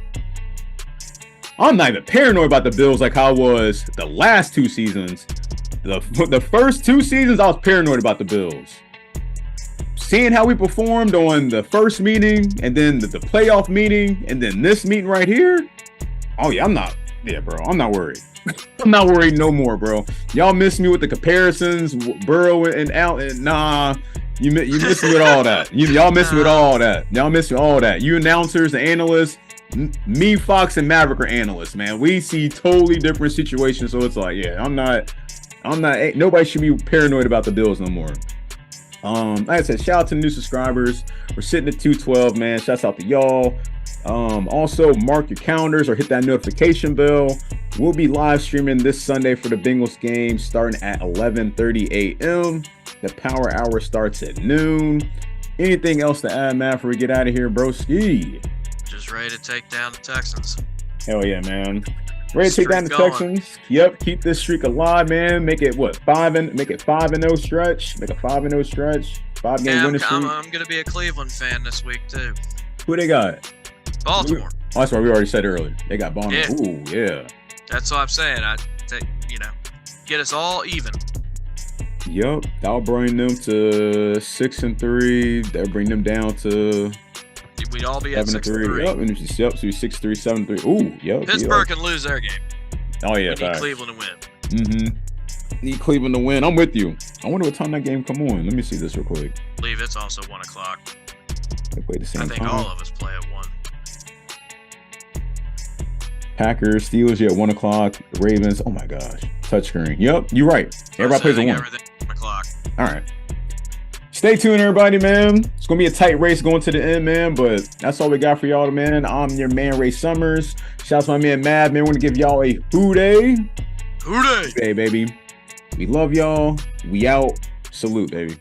I'm not even paranoid about the Bills like I was the last 2 seasons. The first 2 seasons, I was paranoid about the Bills. Seeing how we performed on the first meeting and then the playoff meeting and then this meeting right here. Oh yeah, I'm not worried. I'm not worried no more, bro. Y'all miss me with the comparisons, Burrow and Allen. Nah, you miss me with all that. Y'all miss me with all that. Y'all miss me with all that. You announcers, the analysts, me, Foxx, and Maverick are analysts, man. We see totally different situations, so it's like, yeah, I'm not. Nobody should be paranoid about the Bills no more. Like I said, shout out to new subscribers. We're sitting at 212, man. Shouts out to y'all. Also mark your calendars or hit that notification bell. We'll be live streaming this Sunday for the Bengals game starting at 11:30 a.m. The power hour starts at noon. Anything else to add, Matt, before we get out of here, broski? Just ready to take down the Texans. Hell yeah, man. Ready to take down the Texans. Yep, keep this streak alive, man. Make it 5-0 stretch. Make a 5-0 stretch. 5-game winning streak. I'm gonna be a Cleveland fan this week too. Who they got? Baltimore. Oh, that's what we already said earlier. They got Baltimore. Yeah. Ooh, yeah. That's what I'm saying. I take get us all even. Yep, that'll bring them to 6-3. That'll bring them down to. We'd all be at 6-3. Yep, so 6-3, 7-3. Ooh, yep. Pittsburgh can lose their game. Oh yeah, we need Cleveland to win. Mm-hmm. Need Cleveland to win. I'm with you. I wonder what time that game come on. Let me see this real quick. I believe it's also 1:00. They play the same time. I think all of us play at 1. Packers, Steelers, 1:00. The Ravens. Oh my gosh, touchscreen. Yep, you're right. Everybody plays at 1. 1:00. All right. Stay tuned, everybody, man. It's going to be a tight race going to the end, man, but that's all we got for y'all, man. I'm your man, Ray Summers. Shouts to my man, Mad, man. We're going to give y'all a hoo-day. Hoo-day. Hey, baby. We love y'all. We out. Salute, baby.